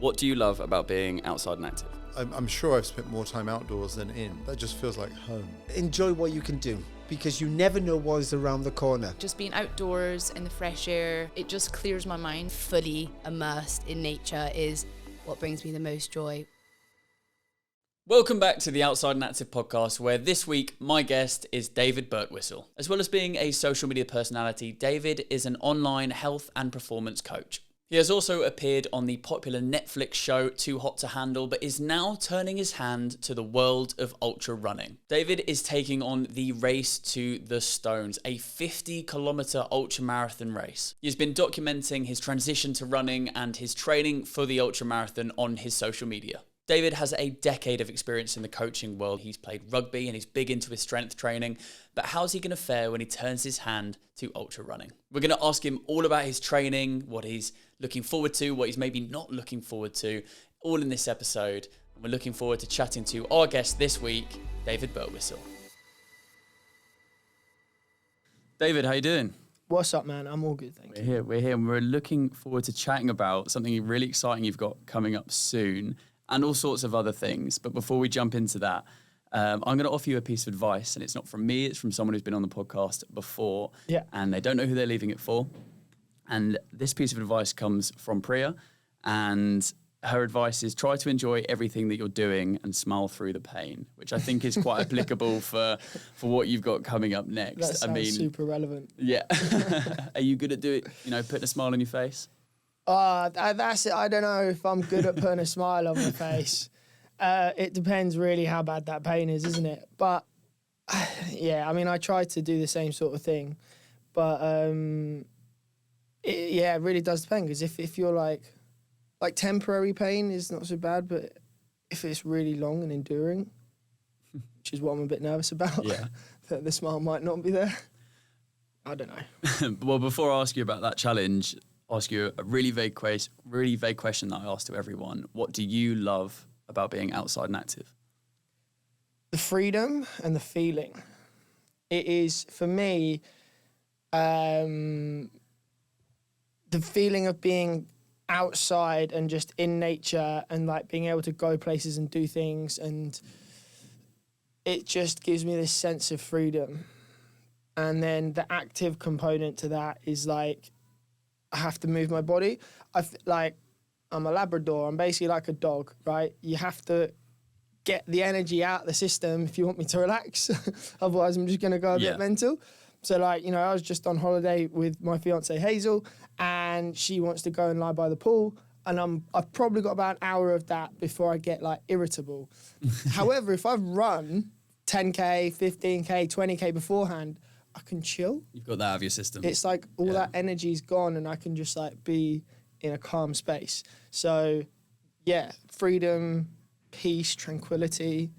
What do you love about being outside and active? I'm sure I've spent more time outdoors than in. That just feels like home. Enjoy what you can do, because you never know what is around the corner. Just being outdoors in the fresh air, it just clears my mind. Fully immersed in nature is what brings me the most joy. Welcome back to the Outside and Active podcast, where this week my guest is David Birtwistle. As well as being a social media personality, David is an online health and performance coach. He has also appeared on the popular Netflix show Too Hot to Handle, but is now turning his hand to the world of ultra running. David is taking on the Race to the Stones, a 50-kilometer ultra marathon race. He has been documenting his transition to running and his training for the ultra marathon on his social media. David has a decade of experience in the coaching world. He's played rugby and he's big into his strength training. But how's he going to fare when he turns his hand to ultra running? We're going to ask him all about his training, what he's looking forward to, what he's maybe not looking forward to, all in this episode. And we're looking forward to chatting to our guest this week, David Birtwistle. David, how you doing? What's up, man? I'm all good, thank you. We're here, and we're looking forward to chatting about something really exciting you've got coming up soon, and all sorts of other things. But before we jump into that, I'm going to offer you a piece of advice, and it's not from me, it's from someone who's been on the podcast before, and they don't know who they're leaving it for. And this piece of advice comes from Priya, and her advice is try to enjoy everything that you're doing and smile through the pain, which I think is quite applicable for what you've got coming up next. That sounds super relevant. Yeah. Are you good at putting a smile on your face? That's it. I don't know if I'm good at putting a smile on my face. It depends really how bad that pain is, isn't it? But yeah, I mean, I try to do the same sort of thing, but it really does depend. Because if you're like temporary pain is not so bad, but if it's really long and enduring, which is what I'm a bit nervous about, that the smile might not be there. I don't know. Well, before I ask you about that challenge, ask you a really vague question that I ask to everyone. What do you love about being outside and active? The freedom and the feeling. It is, for me, the feeling of being outside and just in nature and like being able to go places and do things, and it just gives me this sense of freedom. And then the active component to that is like, I have to move my body. I'm a Labrador. I'm basically like a dog, right? You have to get the energy out of the system if you want me to relax. Otherwise, I'm just going to go a bit mental. So, I was just on holiday with my fiancée, Hazel, and she wants to go and lie by the pool. And I've probably got about an hour of that before I get, irritable. However, if I've run 10K, 15K, 20K beforehand, I can chill. You've got that out of your system. It's like all that energy's gone and I can just be in a calm space. So yeah, freedom, peace, tranquility,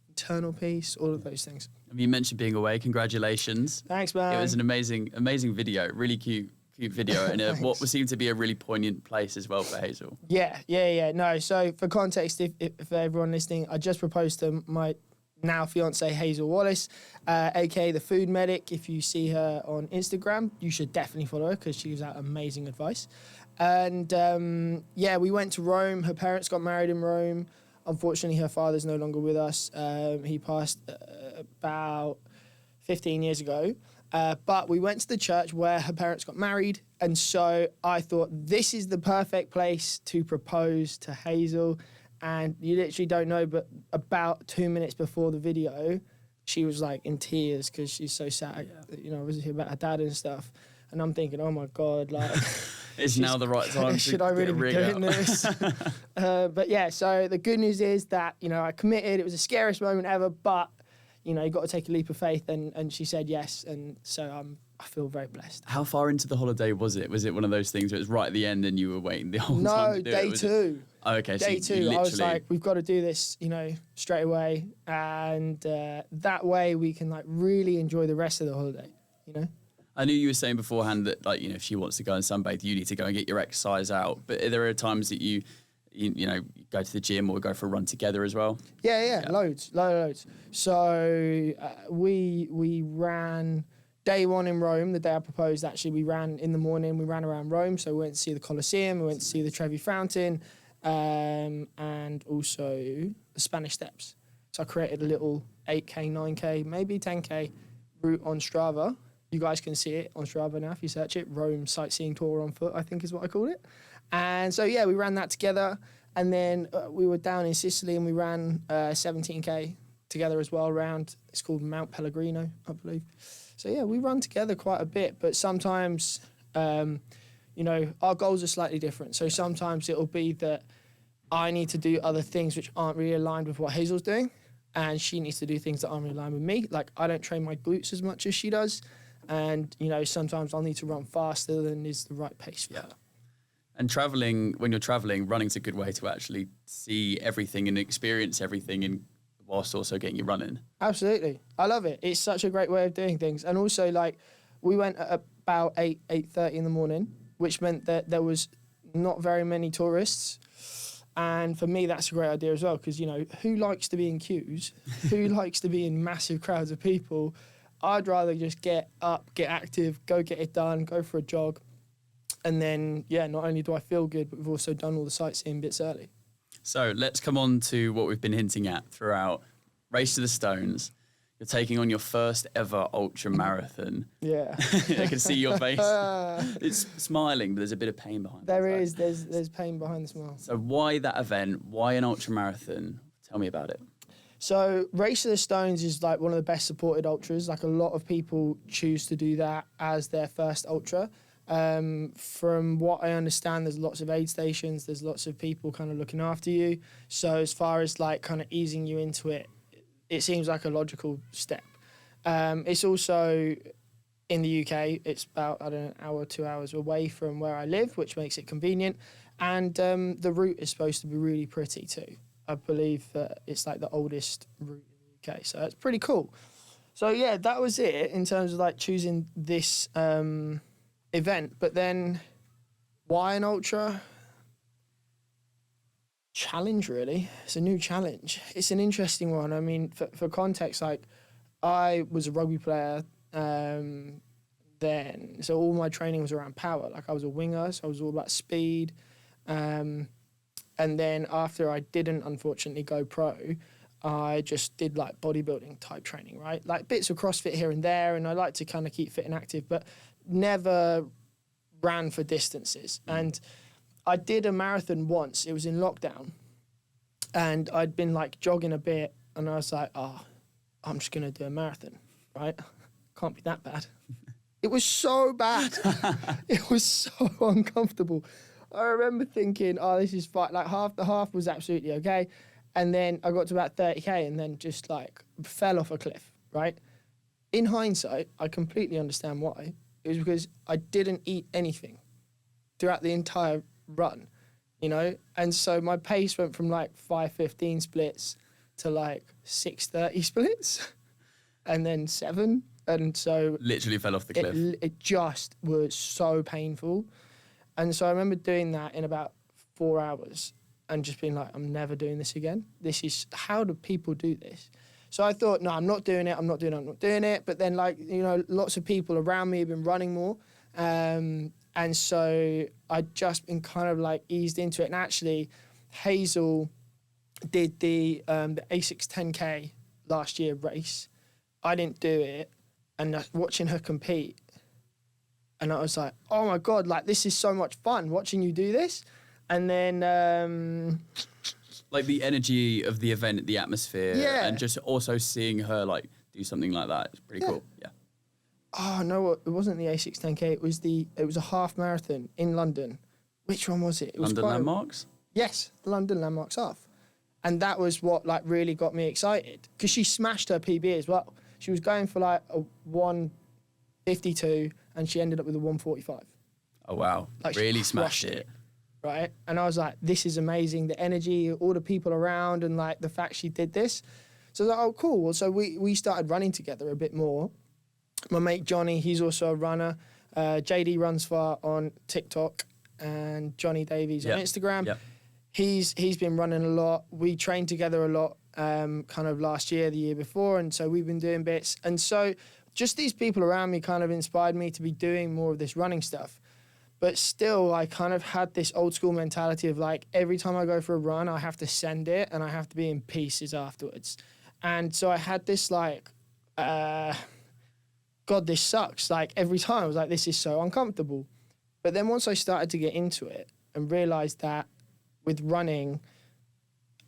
internal peace, all of those things. You mentioned being away. Congratulations. Thanks, man. It was an amazing video, really cute video, and what seemed to be a really poignant place as well for Hazel. Yeah. No, so for context, if for everyone listening, I just proposed to my now fiancée Hazel Wallace, aka the Food Medic. If you see her on Instagram, you should definitely follow her because she gives out amazing advice. And we went to Rome. Her parents got married in Rome. Unfortunately, her father's no longer with us. He passed about 15 years ago. But we went to the church where her parents got married. And so I thought, this is the perfect place to propose to Hazel. And you literally don't know, but about 2 minutes before the video, she was in tears because she's so sad, obviously about her dad and stuff. And I'm thinking, oh my God, it's now the right time. Should I really be doing this? But yeah, so the good news is that, I committed. It was the scariest moment ever, but, you got to take a leap of faith. And she said yes. And so I feel very blessed. How far into the holiday was it? Was it one of those things where it was right at the end and you were waiting the whole time to do day it? two. Oh, okay. Day so two. I was like, we've got to do this, straight away. And that way we can really enjoy the rest of the holiday, I knew you were saying beforehand that, if she wants to go and sunbathe, you need to go and get your exercise out. But there are times that you go to the gym or go for a run together as well? Yeah. Loads. So we ran day one in Rome, the day I proposed. Actually, we ran in the morning. We ran around Rome. So we went to see the Colosseum. We went to see the Trevi Fountain. and also the Spanish Steps. So I created a little 8K, 9K, maybe 10K route on Strava. You guys can see it on Strava now if you search it. Rome Sightseeing Tour on Foot, I think is what I call it. And so, yeah, we ran that together. And then we were down in Sicily and we ran 17K together as well around, it's called Mount Pellegrino, I believe. So, yeah, we run together quite a bit. But sometimes, you know, our goals are slightly different. So sometimes it'll be that I need to do other things which aren't really aligned with what Hazel's doing. And she needs to do things that aren't really aligned with me. Like, I don't train my glutes as much as she does. And, you know, sometimes I'll need to run faster than is the right pace for her. And traveling, when you're traveling, running's a good way to actually see everything and experience everything, and whilst also getting you running. Absolutely. I love it. It's such a great way of doing things. And also, like, we went at about 8:30 in the morning, which meant that there was not very many tourists. And for me, that's a great idea as well, because, you know, who likes to be in queues? Who likes to be in massive crowds of people? I'd rather just get up, get active, go get it done, go for a jog. And then, yeah, not only do I feel good, but we've also done all the sightseeing bits early. So let's come on to what we've been hinting at throughout. Race to the Stones. You're taking on your first ever ultra marathon. Yeah. I can see your face. It's smiling, but there's a bit of pain behind it. There's pain behind the smile. So why that event? Why an ultra marathon? Tell me about it. So Race to the Stones is like one of the best supported ultras. Like, a lot of people choose to do that as their first ultra. From what I understand, there's lots of aid stations. There's lots of people kind of looking after you. So as far as like kind of easing you into it, it seems like a logical step. It's also in the UK. It's about, I don't know, an hour, 2 hours away from where I live, which makes it convenient. And the route is supposed to be really pretty too. I believe that it's like the oldest route in the UK. So it's pretty cool. So yeah, that was it in terms of like choosing this event. But then why an ultra? Challenge, really. It's a new challenge. It's an interesting one. I mean, for context, like, I was a rugby player then, so all my training was around power. Like, I was a winger, so I was all about speed. And then after I didn't, unfortunately, go pro, I just did like bodybuilding type training, right? Like bits of CrossFit here and there, and I like to kind of keep fit and active, but never ran for distances. And I did a marathon once. It was in lockdown, and I'd been like jogging a bit, and I was like, oh, I'm just going to do a marathon, right? Can't be that bad. It was so bad. It was so uncomfortable. I remember thinking, oh, this is fine. Like, the half was absolutely okay. And then I got to about 30K and then just like fell off a cliff, right? In hindsight, I completely understand why. It was because I didn't eat anything throughout the entire run, you know? And so my pace went from like 5:15 splits to like 6:30 splits and then 7. And so Literally fell off the cliff. It just was so painful. And so I remember doing that in about 4 hours and just being like, I'm never doing this again. How do people do this? So I thought, no, I'm not doing it. But then, like, you know, lots of people around me have been running more. And so I'd just been kind of like eased into it. And actually, Hazel did the ASICS 10K last year race. I didn't do it. And watching her compete, and I was like, oh my God, like, this is so much fun watching you do this. And then... like the energy of the event, the atmosphere, Yeah. and just also seeing her like do something like that is pretty cool. Yeah. Oh, no, it wasn't the ASICS 10K. It was a half marathon in London. Which one was it? It was London Landmarks? Yes, the London Landmarks half. And that was what like really got me excited, because she smashed her PB as well. She was going for like a 1:52 and she ended up with a 1:45. Oh, wow. Like, she really smashed crushed it. Right? And I was like, this is amazing. The energy, all the people around, and like the fact she did this. So I was like, oh, cool. Well, so we started running together a bit more. My mate Johnny, he's also a runner. JD runs far on TikTok, and Johnny Davies on Instagram. Yep. He's been running a lot. We trained together a lot kind of last year, the year before, and so we've been doing bits. And so just these people around me kind of inspired me to be doing more of this running stuff. But still, I kind of had this old school mentality of like, every time I go for a run, I have to send it and I have to be in pieces afterwards. And so I had this like, God, this sucks. Like every time I was like, this is so uncomfortable. But then once I started to get into it and realized that with running,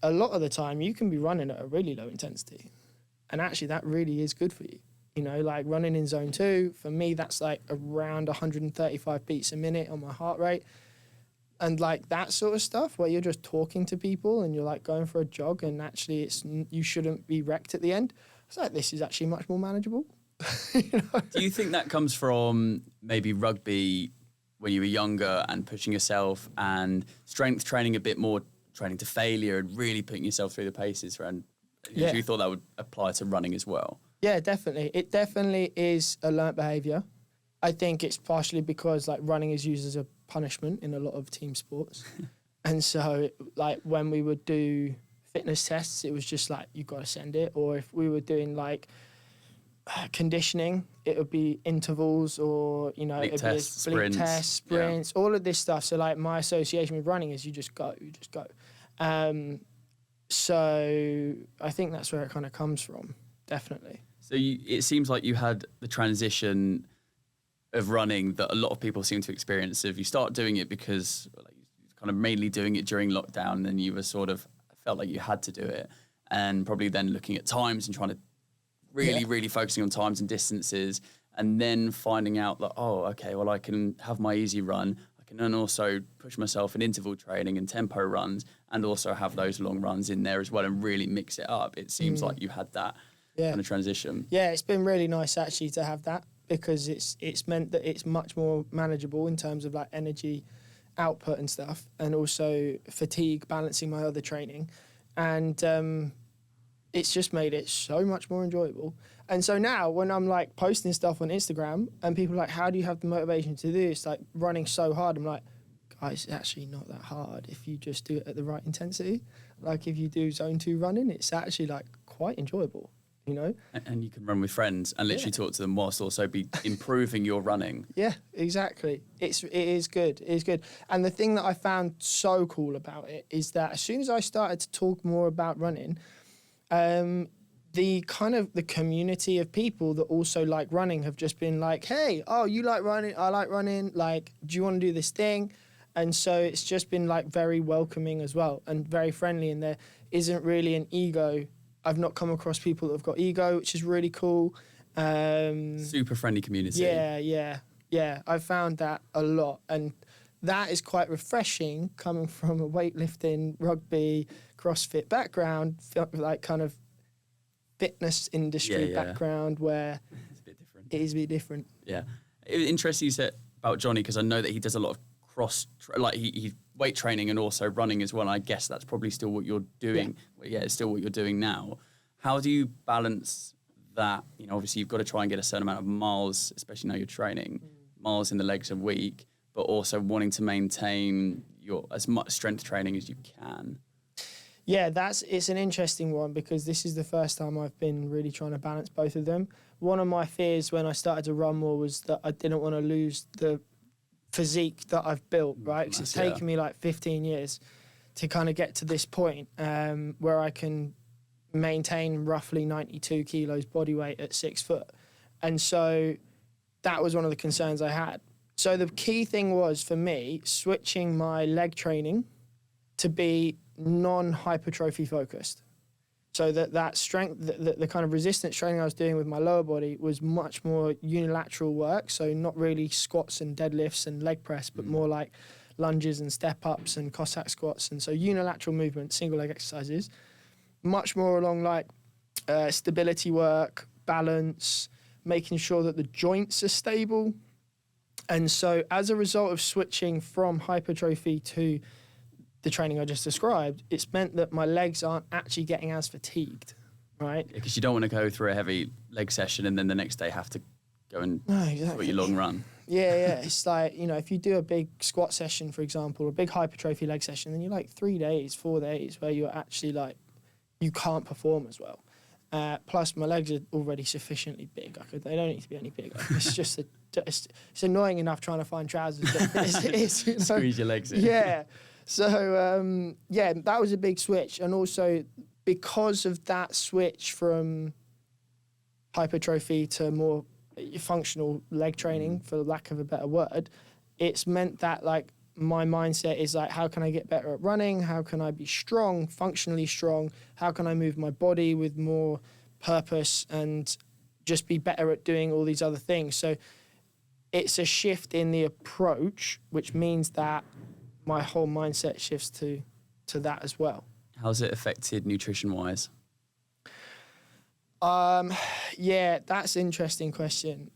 a lot of the time you can be running at a really low intensity. And actually that really is good for you. You know, like running in zone 2, for me, that's like around 135 beats a minute on my heart rate. And like that sort of stuff where you're just talking to people and you're like going for a jog and actually you shouldn't be wrecked at the end. It's like, this is actually much more manageable. You know? Do you think that comes from maybe rugby when you were younger and pushing yourself, and strength training a bit more, training to failure and really putting yourself through the paces? And Yeah. you thought that would apply to running as well? Yeah, definitely. It definitely is a learnt behaviour. I think it's partially because like running is used as a punishment in a lot of team sports. And so like when we would do fitness tests, it was just like, you got to send it. Or if we were doing like conditioning, it would be intervals, or, you know, Bleak it'd tests, be bleak sprints. tests, sprints, all of this stuff. So like my association with running is you just go. So I think that's where it kind of comes from, definitely. So it seems like you had the transition of running that a lot of people seem to experience. If you start doing it because like, you're kind of mainly doing it during lockdown, and then you were sort of felt like you had to do it, and probably then looking at times and trying to really focusing on times and distances, and then finding out that, oh, okay, well, I can have my easy run. I can then also push myself in interval training and tempo runs, and also have those long runs in there as well, and really mix it up. It seems like you had that kind of transition. Yeah, it's been really nice actually to have that, because it's meant that it's much more manageable in terms of like energy output and stuff, and also fatigue, balancing my other training. And it's just made it so much more enjoyable. And so now when I'm like posting stuff on Instagram and people are like, how do you have the motivation to do this? Like running so hard. I'm like, guys, it's actually not that hard if you just do it at the right intensity. Like if you do zone 2 running, it's actually like quite enjoyable, you know? And you can run with friends and literally talk to them whilst also be improving your running. Yeah, exactly. It is good. It is good. And the thing that I found so cool about it is that as soon as I started to talk more about running, the kind of the community of people that also like running have just been like, hey, oh, you like running, I like running, like, do you want to do this thing? And so it's just been like very welcoming as well, and very friendly, and there isn't really an ego. I've not come across people that have got ego, which is really cool. Super friendly community. Yeah. I've found that a lot, and that is quite refreshing coming from a weightlifting, rugby, CrossFit background, like kind of fitness industry background where It's a bit different. it is a bit different. Yeah. It was interesting you said about Johnny, because I know that he does a lot of he weight training and also running as well. And I guess that's probably still what you're doing. Yeah, it's still what you're doing now. How do you balance that? You know, obviously you've got to try and get a certain amount of miles, especially now you're training, miles in the legs a week, but also wanting to maintain your as much strength training as you can. Yeah, it's an interesting one, because this is the first time I've been really trying to balance both of them. One of my fears when I started to run more was that I didn't want to lose the physique that I've built, right? Because it's taken me like 15 years to kind of get to this point where I can maintain roughly 92 kilos body weight at 6 foot. And so that was one of the concerns I had. So the key thing was for me switching my leg training to be non-hypertrophy focused. So that strength, the kind of resistance training I was doing with my lower body was much more unilateral work. So not really squats and deadlifts and leg press, but more like lunges and step ups and Cossack squats. And so unilateral movement, single leg exercises, much more along like stability work, balance, making sure that the joints are stable. And so as a result of switching from hypertrophy to the training I just described, it's meant that my legs aren't actually getting as fatigued, right? Because you don't want to go through a heavy leg session and then the next day have to go and No, exactly. do your long run. Yeah. It's like, you know, if you do a big squat session, for example, a big hypertrophy leg session, then you're like 3 days, 4 days where you're actually like, you can't perform as well. Plus, my legs are already sufficiently big. They don't need to be any bigger. It's just it's annoying enough trying to find trousers. It's, you know? Squeeze your legs in. Yeah. So, that was a big switch. And also because of that switch from hypertrophy to more functional leg training, for lack of a better word, it's meant that like my mindset is like, how can I get better at running? How can I be strong, functionally strong? How can I move my body with more purpose and just be better at doing all these other things? So it's a shift in the approach, which means that my whole mindset shifts to that as well. How's it affected nutrition-wise? Yeah, that's an interesting question.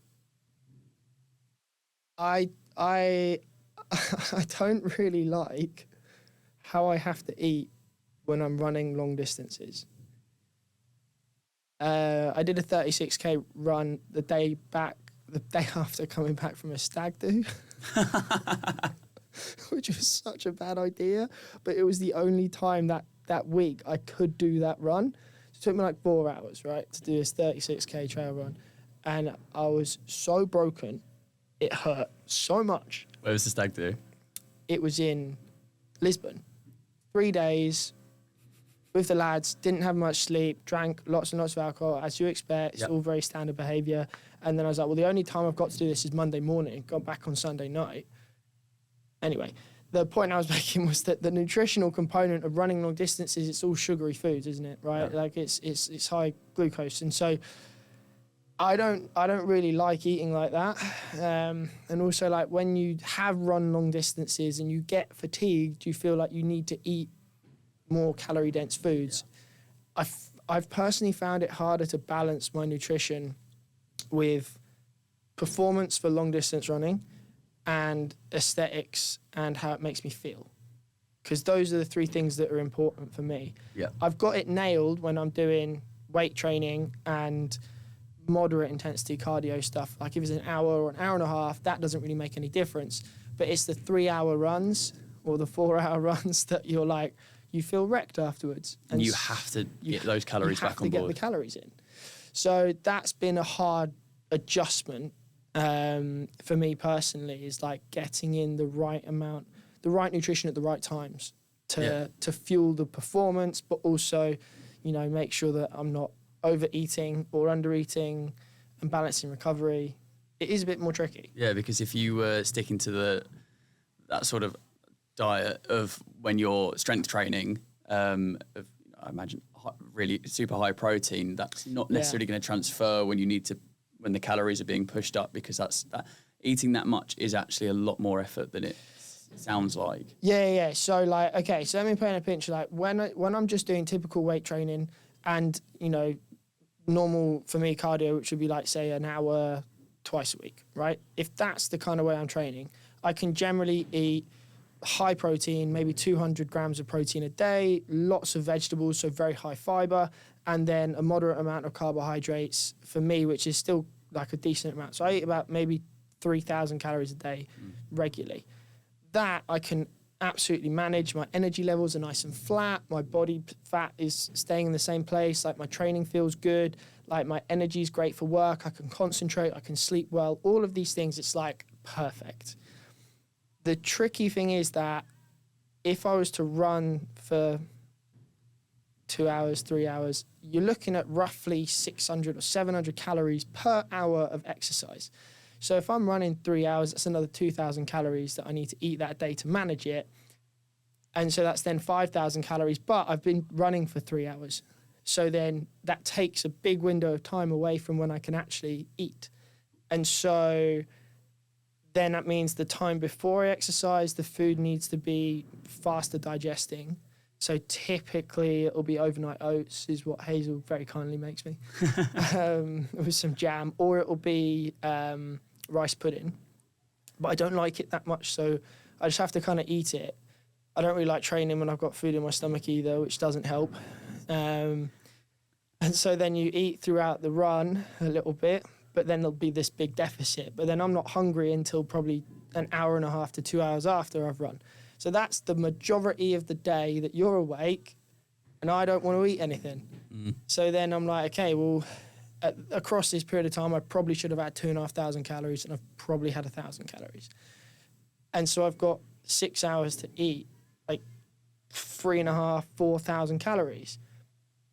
I don't really like how I have to eat when I'm running long distances. I did a 36k run the day after coming back from a stag do, which was such a bad idea, but it was the only time that week I could do that run. It took me like 4 hours, right, to do this 36k trail run. And I was so broken. It hurt so much. Where was the stag do? It was in Lisbon. 3 days with the lads, didn't have much sleep, drank lots and lots of alcohol, as you expect. It's all very standard behaviour. And then I was like, well, the only time I've got to do this is Monday morning. Got back on Sunday night. Anyway, the point I was making was that the nutritional component of running long distances, it's all sugary foods, isn't it? Right? Yeah. Like it's high glucose. And so I don't really like eating like that. And also like when you have run long distances and you get fatigued, you feel like you need to eat more calorie dense foods. Yeah. I've personally found it harder to balance my nutrition with performance for long distance running and aesthetics and how it makes me feel. Because those are the three things that are important for me. Yeah. I've got it nailed when I'm doing weight training and moderate intensity cardio stuff. Like if it's an hour or an hour and a half, that doesn't really make any difference. But it's the 3 hour runs or the 4 hour runs that you're like, you feel wrecked afterwards. And you have to get those calories back on board. You have to get the calories in. So that's been a hard adjustment for me personally, is like getting in the right amount, the right nutrition at the right times to fuel the performance, but also, you know, make sure that I'm not overeating or undereating and balancing recovery. It is a bit more tricky. Yeah, because if you were sticking to that sort of diet of when you're strength training, I imagine really super high protein, that's not necessarily going to transfer when the calories are being pushed up, because eating that much is actually a lot more effort than it sounds like. Yeah. So like, okay, so let me paint a picture. Like when I'm just doing typical weight training and, you know, normal for me cardio, which would be like, say, an hour twice a week, right? If that's the kind of way I'm training, I can generally eat high protein, maybe 200 grams of protein a day, lots of vegetables, so very high fiber, and then a moderate amount of carbohydrates for me, which is still like a decent amount. So I eat about maybe 3,000 calories a day regularly. That I can absolutely manage. My energy levels are nice and flat. My body fat is staying in the same place. Like my training feels good. Like my energy is great for work. I can concentrate. I can sleep well. All of these things, it's like perfect. The tricky thing is that if I was to run for 2 hours, 3 hours, you're looking at roughly 600 or 700 calories per hour of exercise. So if I'm running 3 hours, that's another 2,000 calories that I need to eat that day to manage it. And so that's then 5,000 calories, but I've been running for 3 hours. So then that takes a big window of time away from when I can actually eat. And so then that means the time before I exercise, the food needs to be faster digesting. So typically it'll be overnight oats is what Hazel very kindly makes me with some jam, or it'll be rice pudding. But I don't like it that much, so I just have to kind of eat it. I don't really like training when I've got food in my stomach either, which doesn't help. And so then you eat throughout the run a little bit, but then there'll be this big deficit. But then I'm not hungry until probably an hour and a half to 2 hours after I've run. So that's the majority of the day that you're awake and I don't want to eat anything. So then I'm like, okay, well, across this period of time, I probably should have had 2,500 calories, and I've probably had 1,000 calories. And so I've got 6 hours to eat, like 3,500, 4,000 calories.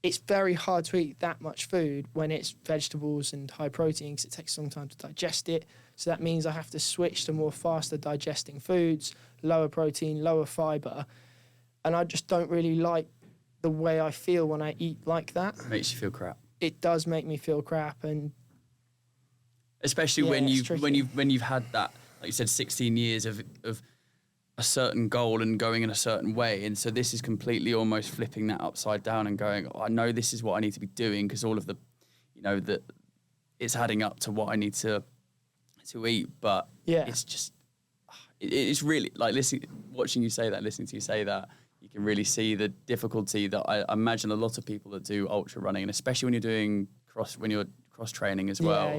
It's very hard to eat that much food when it's vegetables and high protein, because it takes a long time to digest it. So that means I have to switch to more faster digesting foods, lower protein, lower fiber. And I just don't really like the way I feel when I eat like that. It makes you feel crap. It does make me feel crap, and especially when you've had that, like you said, 16 years of a certain goal and going in a certain way, and so this is completely almost flipping that upside down and going, I know this is what I need to be doing, because all of the, that it's adding up to what I need to eat, but it's just it's really like watching you say that, listening to you say that, you can really see the difficulty that I imagine a lot of people that do ultra running, and especially when you're doing cross training as well,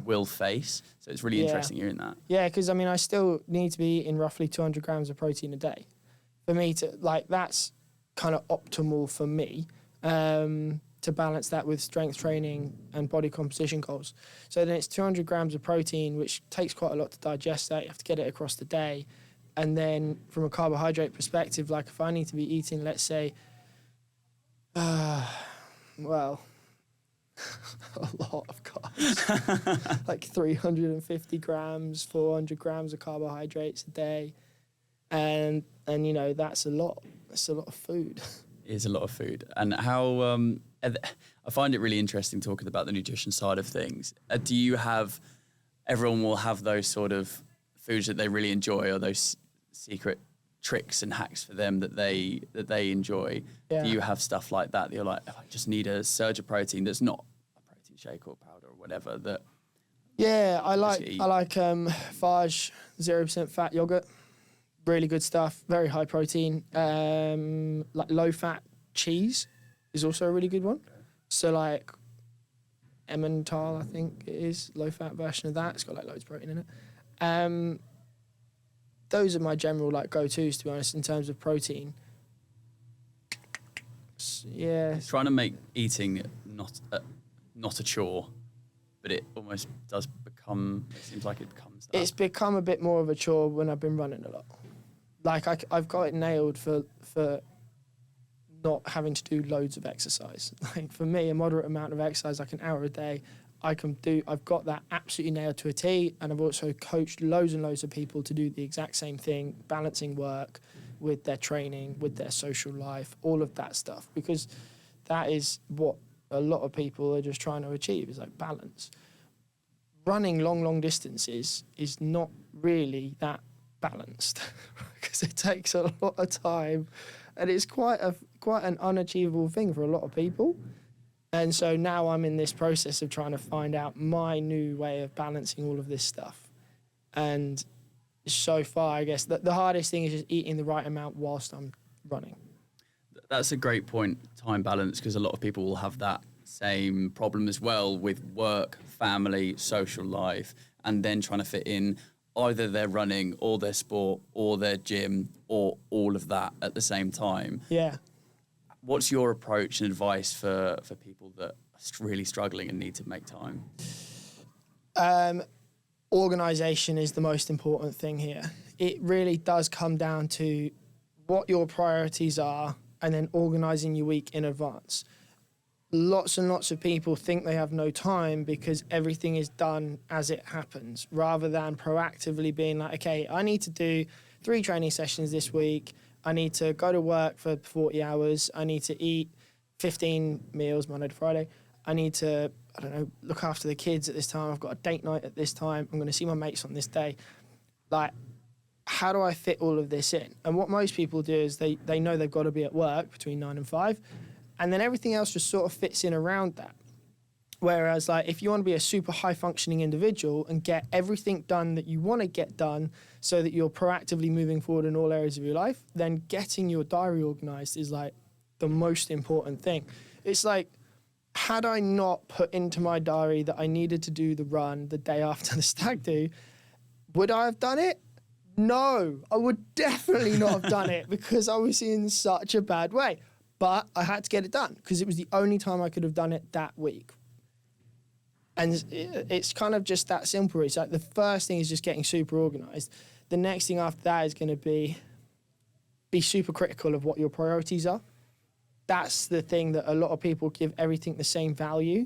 will face. So it's really interesting hearing that. Yeah, because I still need to be eating roughly 200 grams of protein a day. For me to, that's kind of optimal for me, to balance that with strength training and body composition goals. So then it's 200 grams of protein, which takes quite a lot to digest that. You have to get it across the day. And then from a carbohydrate perspective, like if I need to be eating, let's say, a lot of carbs, like 350 grams, 400 grams of carbohydrates a day. And that's a lot. That's a lot of food. It is a lot of food. And how, I find it really interesting talking about the nutrition side of things. Do you have, everyone will have those sort of foods that they really enjoy, or those secret tricks and hacks for them that they enjoy? Do you have stuff like that you're like, I just need a surge of protein that's not a protein shake or powder or whatever that? I like Fage 0% fat yogurt. Really good stuff. Very high protein. Like low fat cheese is also a really good one. So like Emmental, I think it is, low fat version of that. It's got like loads of protein in it. Those are my general go-tos, to be honest, in terms of protein. Yeah. Trying to make eating not a chore, but it almost does become. It seems like it becomes that. It's become a bit more of a chore when I've been running a lot. I've got it nailed for not having to do loads of exercise. Like for me, a moderate amount of exercise, like an hour a day, I've got that absolutely nailed to a T, and I've also coached loads and loads of people to do the exact same thing, balancing work with their training, with their social life, all of that stuff, because that is what a lot of people are just trying to achieve, is like balance. Running long distances is not really that balanced because it takes a lot of time, and it's quite an unachievable thing for a lot of people. And so now I'm in this process of trying to find out my new way of balancing all of this stuff. And so far, I guess the hardest thing is just eating the right amount whilst I'm running. That's a great point, time balance, because a lot of people will have that same problem as well with work, family, social life, and then trying to fit in either their running or their sport or their gym or all of that at the same time. Yeah. What's your approach and advice for people that are really struggling and need to make time? Organisation is the most important thing here. It really does come down to what your priorities are and then organising your week in advance. Lots and lots of people think they have no time because everything is done as it happens, rather than proactively being like, okay, I need to do 3 training sessions this week. I need to go to work for 40 hours. I need to eat 15 meals Monday to Friday. I need to, look after the kids at this time. I've got a date night at this time. I'm going to see my mates on this day. Like, how do I fit all of this in? And what most people do is they know they've got to be at work between 9 and 5, and then everything else just sort of fits in around that. Whereas, like, if you want to be a super high-functioning individual and get everything done that you want to get done so that you're proactively moving forward in all areas of your life, then getting your diary organised is, like, the most important thing. It's like, had I not put into my diary that I needed to do the run the day after the stag do, would I have done it? No, I would definitely not have done it because I was in such a bad way. But I had to get it done because it was the only time I could have done it that week. And it's kind of just that simple. It's like the first thing is just getting super organised. The next thing after that is going to be super critical of what your priorities are. That's the thing that a lot of people give everything the same value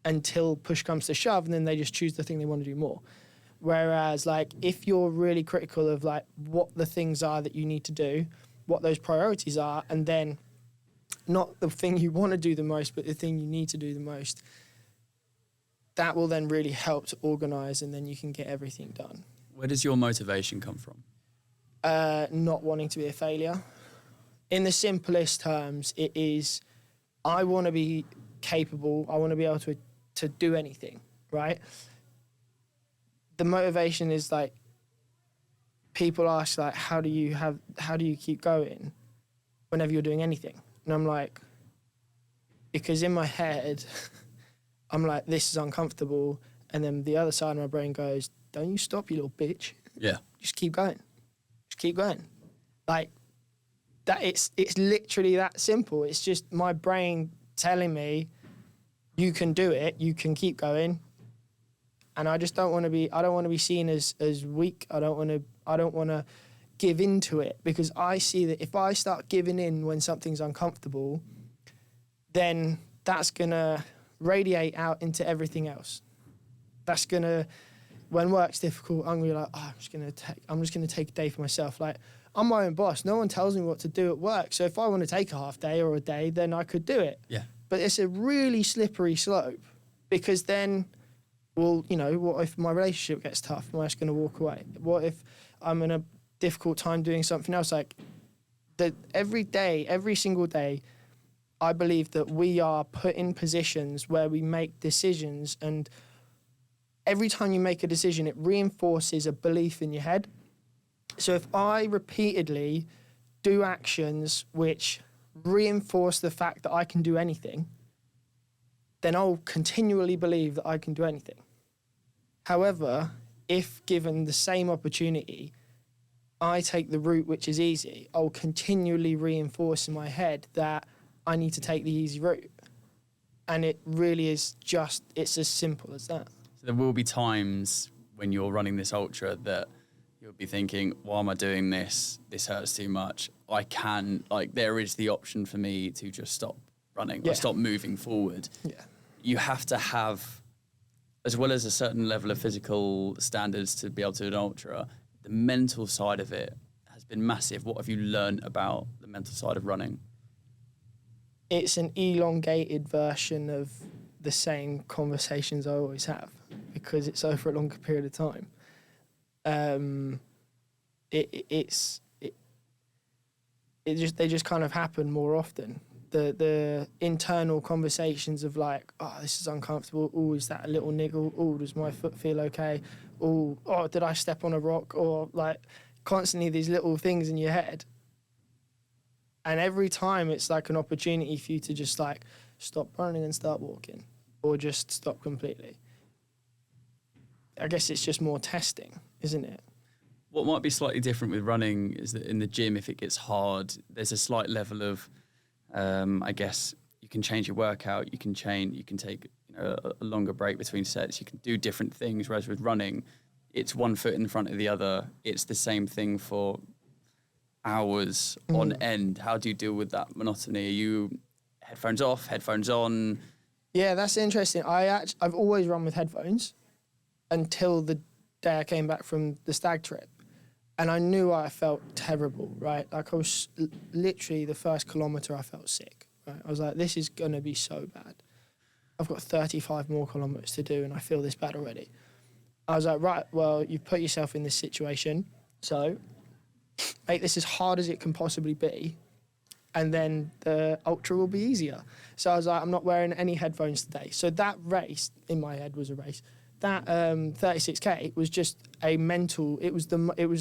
until push comes to shove, and then they just choose the thing they want to do more. Whereas, like, if you're really critical of, like, what the things are that you need to do, what those priorities are, and then not the thing you want to do the most, but the thing you need to do the most, that will then really help to organise, and then you can get everything done. Where does your motivation come from? Not wanting to be a failure. In the simplest terms, it is, I want to be capable, I want to be able to do anything, right? The motivation is like, people ask, like, how do you keep going whenever you're doing anything? And I'm like, because in my head, I'm like, this is uncomfortable. And then the other side of my brain goes, don't you stop, you little bitch. Yeah. Just keep going. Just keep going. Like, that it's literally that simple. It's just my brain telling me, you can do it, you can keep going. And I just don't want to be seen as weak. I don't want to give into it, because I see that if I start giving in when something's uncomfortable, then that's going to radiate out into everything else. That's going to, when work's difficult, I'm going to be like, I'm just going to take a day for myself. Like, I'm my own boss. No one tells me what to do at work. So if I want to take a half day or a day, then I could do it. Yeah. But it's a really slippery slope, because then, well, you know, what if my relationship gets tough? Am I just going to walk away? What if I'm in a difficult time doing something else? Like, every single day, I believe that we are put in positions where we make decisions, and every time you make a decision, it reinforces a belief in your head. So if I repeatedly do actions which reinforce the fact that I can do anything, then I'll continually believe that I can do anything. However, if given the same opportunity, I take the route which is easy, I'll continually reinforce in my head that I need to take the easy route. And it really is just, it's as simple as that. So there will be times when you're running this ultra that you'll be thinking, why am I doing this? This hurts too much. There is the option for me to just stop running, or stop moving forward. Yeah. You have to have, as well as a certain level of physical standards to be able to do an ultra, the mental side of it has been massive. What have you learned about the mental side of running? It's an elongated version of the same conversations I always have, because it's over a longer period of time. They just kind of happen more often. The internal conversations of like, oh, this is uncomfortable. Oh, is that a little niggle? Oh, does my foot feel okay? Oh, did I step on a rock? Or like constantly these little things in your head. And every time it's like an opportunity for you to just like stop running and start walking, or just stop completely. I guess it's just more testing, isn't it? What might be slightly different with running is that in the gym, if it gets hard, there's a slight level of, I guess, you can change your workout, you can take a longer break between sets, you can do different things, whereas with running, it's one foot in front of the other. It's the same thing for hours on end. How do you deal with that monotony? Are you headphones off, headphones on? Yeah, that's interesting. I've always run with headphones until the day I came back from the stag trip. And I knew I felt terrible, right? Like, I was literally the first kilometre I felt sick, right? I was like, this is going to be so bad. I've got 35 more kilometres to do and I feel this bad already. I was like, right, well, you've put yourself in this situation, so make this as hard as it can possibly be, and then the ultra will be easier. So I was like, I'm not wearing any headphones today. So that race, in my head, was a race. That 36K was just a mental, it was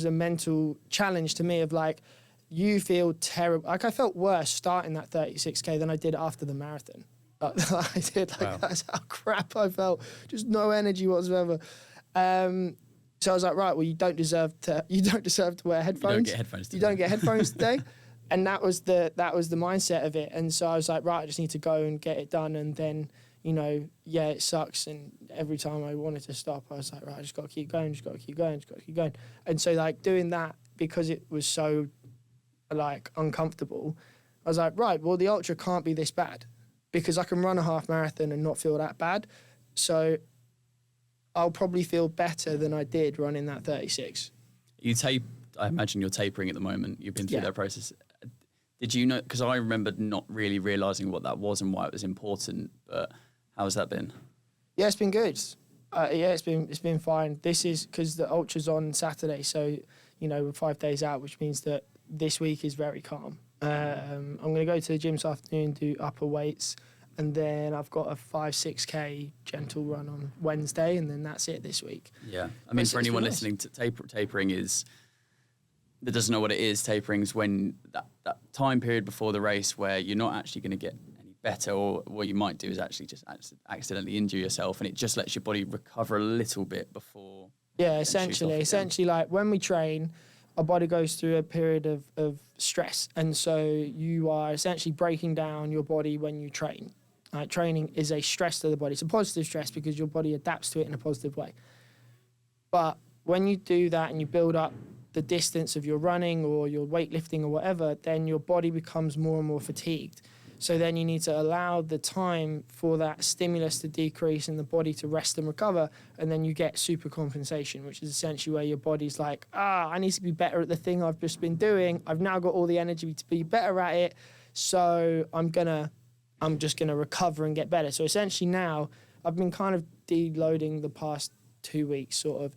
a mental challenge to me of like, you feel terrible. Like, I felt worse starting that 36K than I did after the marathon. Wow. That's how crap I felt. Just no energy whatsoever. So I was like, right, well, you don't deserve to wear headphones. You don't get headphones today. And that was the mindset of it. And so I was like, right, I just need to go and get it done. And then, yeah, it sucks. And every time I wanted to stop, I was like, right, I just got to keep going, just got to keep going, just got to keep going. And so like doing that, because it was so like uncomfortable, I was like, right, well, the ultra can't be this bad because I can run a half marathon and not feel that bad. So I'll probably feel better than I did running that 36. I imagine you're tapering at the moment. You've been through Yeah. that process. Did you know? Because I remember not really realising what that was and why it was important. But how has that been? Yeah, it's been good. Yeah, it's been fine. This is because the ultra's on Saturday, so we're 5 days out, which means that this week is very calm. I'm going to go to the gym this afternoon, do upper weights, and then I've got a 5-6K gentle run on Wednesday, and then that's it this week. Yeah, I mean, for anyone nice. listening to tapering that doesn't know what it is. Tapering is when that time period before the race where you're not actually going to get any better, or what you might do is actually just accidentally injure yourself, and it just lets your body recover a little bit before. Yeah, essentially, like when we train, our body goes through a period of stress, and so you are essentially breaking down your body when you train. Training is a stress to the body. It's a positive stress because your body adapts to it in a positive way. But when you do that and you build up the distance of your running or your weightlifting or whatever, then your body becomes more and more fatigued. So then you need to allow the time for that stimulus to decrease and the body to rest and recover, and then you get super compensation, which is essentially where your body's like, I need to be better at the thing I've just been doing. I've now got all the energy to be better at it, so I'm just gonna recover and get better. So essentially now I've been kind of deloading the past 2 weeks sort of,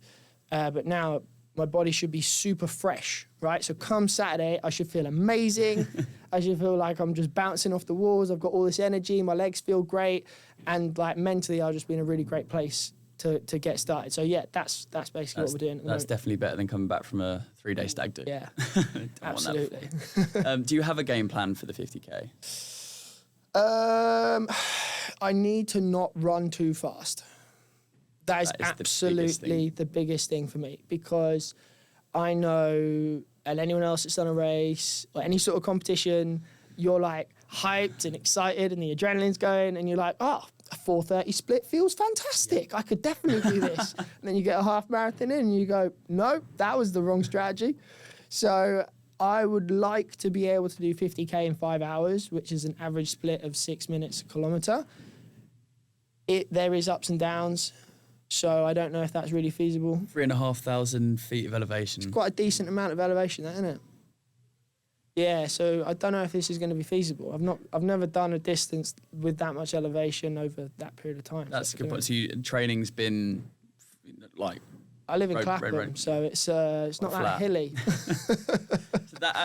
but now my body should be super fresh, right? So come Saturday, I should feel amazing. I should feel like I'm just bouncing off the walls. I've got all this energy. My legs feel great. And like mentally, I'll just be in a really great place to get started. So yeah, that's basically what we're doing at the That's moment. definitely better than coming back from a 3-day stag do. Yeah, Don't absolutely. want that. Do you have a game plan for the 50K? I need to not run too fast. That is absolutely the biggest thing for me, because I know, and anyone else that's done a race or any sort of competition, you're like hyped and excited and the adrenaline's going and you're like, a 4:30 split feels fantastic. I could definitely do this. And then you get a half marathon in and you go, no, that was the wrong strategy. So I would like to be able to do 50K in 5 hours, which is an average split of 6 minutes a kilometre. There is ups and downs. So I don't know if that's really feasible. 3,500 feet of elevation. It's quite a decent amount of elevation, that, isn't it? Yeah, so I don't know if this is going to be feasible. I've never done a distance with that much elevation over that period of time. That's a good point. So training's been like... I live in Clapham, so it's not that hilly.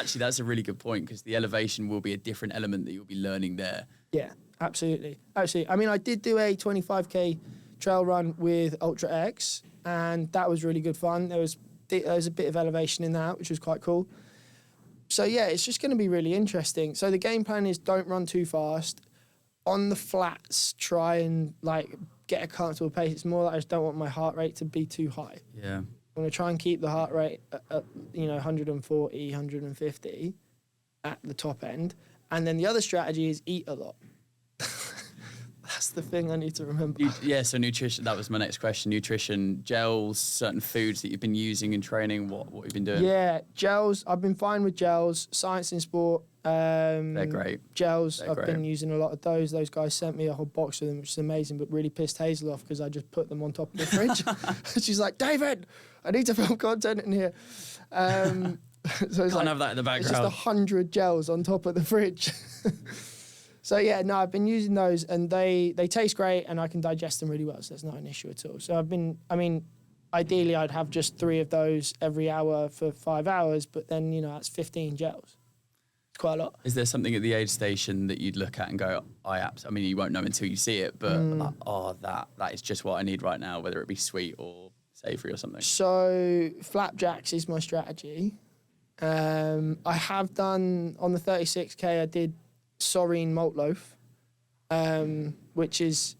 So that's a really good point, because the elevation will be a different element that you'll be learning there. Yeah, absolutely. I mean, I did do a 25K trail run with Ultra X, and that was really good fun. There was a bit of elevation in that, which was quite cool. So yeah, it's just going to be really interesting. So the game plan is don't run too fast. On the flats, try and like get a comfortable pace. It's more like I just don't want my heart rate to be too high. Yeah. I'm going to try and keep the heart rate at 140, 150 at the top end. And then the other strategy is eat a lot. That's the thing I need to remember. So nutrition, that was my next question. Nutrition, gels, certain foods that you've been using in training, what you've been doing? Yeah, gels, I've been fine with gels. Science in Sport. They're great. Gels, I've been using a lot of those. Those guys sent me a whole box of them, which is amazing, but really pissed Hazel off because I just put them on top of the fridge. She's like, David, I need to film content in here. So it's Can't have that in the background. It's just 100 gels on top of the fridge. So yeah, no, I've been using those and they taste great and I can digest them really well, so that's not an issue at all. So ideally I'd have just 3 of those every hour for 5 hours, but then, that's 15 gels. It's quite a lot. Is there something at the aid station that you'd look at and go, I mean, you won't know until you see it, but that is just what I need right now, whether it be sweet or savoury or something? So flapjacks is my strategy. I have done, on the 36K, I did Soreen malt loaf, which is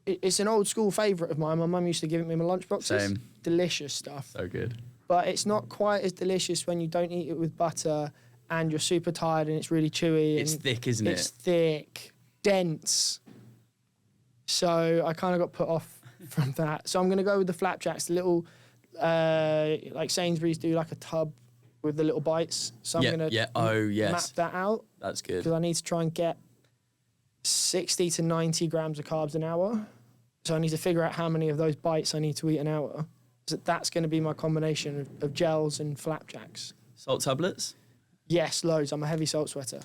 it's an old school favourite of mine. My mum used to give it me in my lunch boxes. Same. Delicious stuff. So good. But it's not quite as delicious when you don't eat it with butter and you're super tired and it's really chewy. It's thick, isn't it? It's thick, dense. So I kind of got put off from that. So I'm going to go with the flapjacks, the little, like Sainsbury's do like a tub with the little bites. So I'm going to map that out. That's good. Because I need to try and get 60 to 90 grams of carbs an hour. So I need to figure out how many of those bites I need to eat an hour. So that's going to be my combination of gels and flapjacks. Salt tablets? Yes, loads. I'm a heavy salt sweater,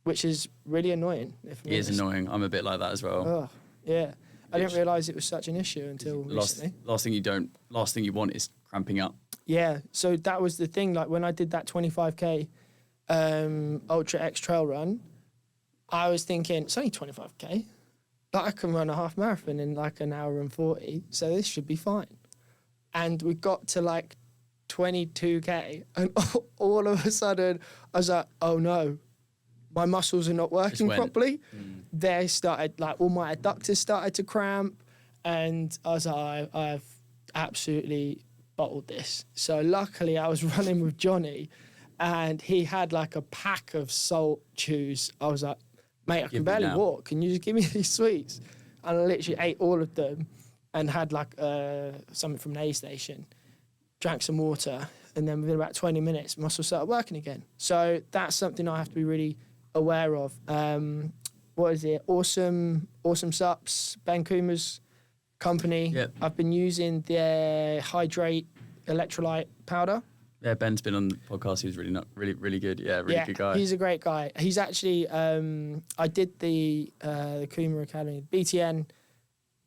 which is really annoying. If I'm It is honest. annoying. I'm a bit like that as well. Oh, yeah. I didn't realise it was such an issue until recently. Last thing you want is cramping up. Yeah, so that was the thing. Like when I did that 25k Ultra X trail run, I was thinking it's only 25k, but I can run a half marathon in like an hour and 40, so this should be fine. And we got to like 22k, and all of a sudden I was like, oh no, my muscles are not working properly. They started, like, all my adductors started to cramp, and I was like, I've absolutely bottled this. So luckily I was running with Johnny, and he had like a pack of salt chews. I was like, mate, I can barely walk. Can you just give me these sweets? And I literally ate all of them and had like something from an aid station, drank some water, and then within about 20 minutes, muscles started working again. So that's something I have to be really aware of. What is it? Awesome Sups, Ben Kuma's company. Yep. I've been using their Hydrate electrolyte powder. Yeah, Ben's been on the podcast. He was really good. Yeah, good guy. He's a great guy. He's actually, I did the Kuma Academy, BTN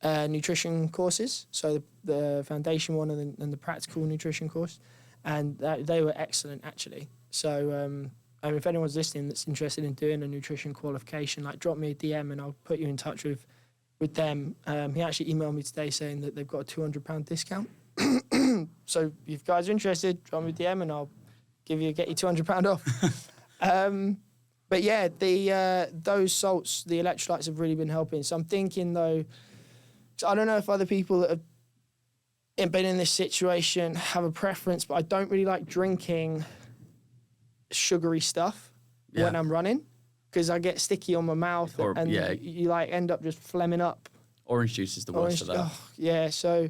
nutrition courses. So the foundation one and the practical nutrition course. And they were excellent, actually. So if anyone's listening that's interested in doing a nutrition qualification, like drop me a DM and I'll put you in touch with them. He actually emailed me today saying that they've got a £200 discount. So if you guys are interested, drop me a DM and I'll get you £200 off. But yeah, those salts, the electrolytes have really been helping. So I'm thinking though, I don't know if other people that have been in this situation have a preference, but I don't really like drinking sugary stuff when I'm running because I get sticky on my mouth you like end up just phlegming up. Orange juice is the worst for that. Oh, yeah, so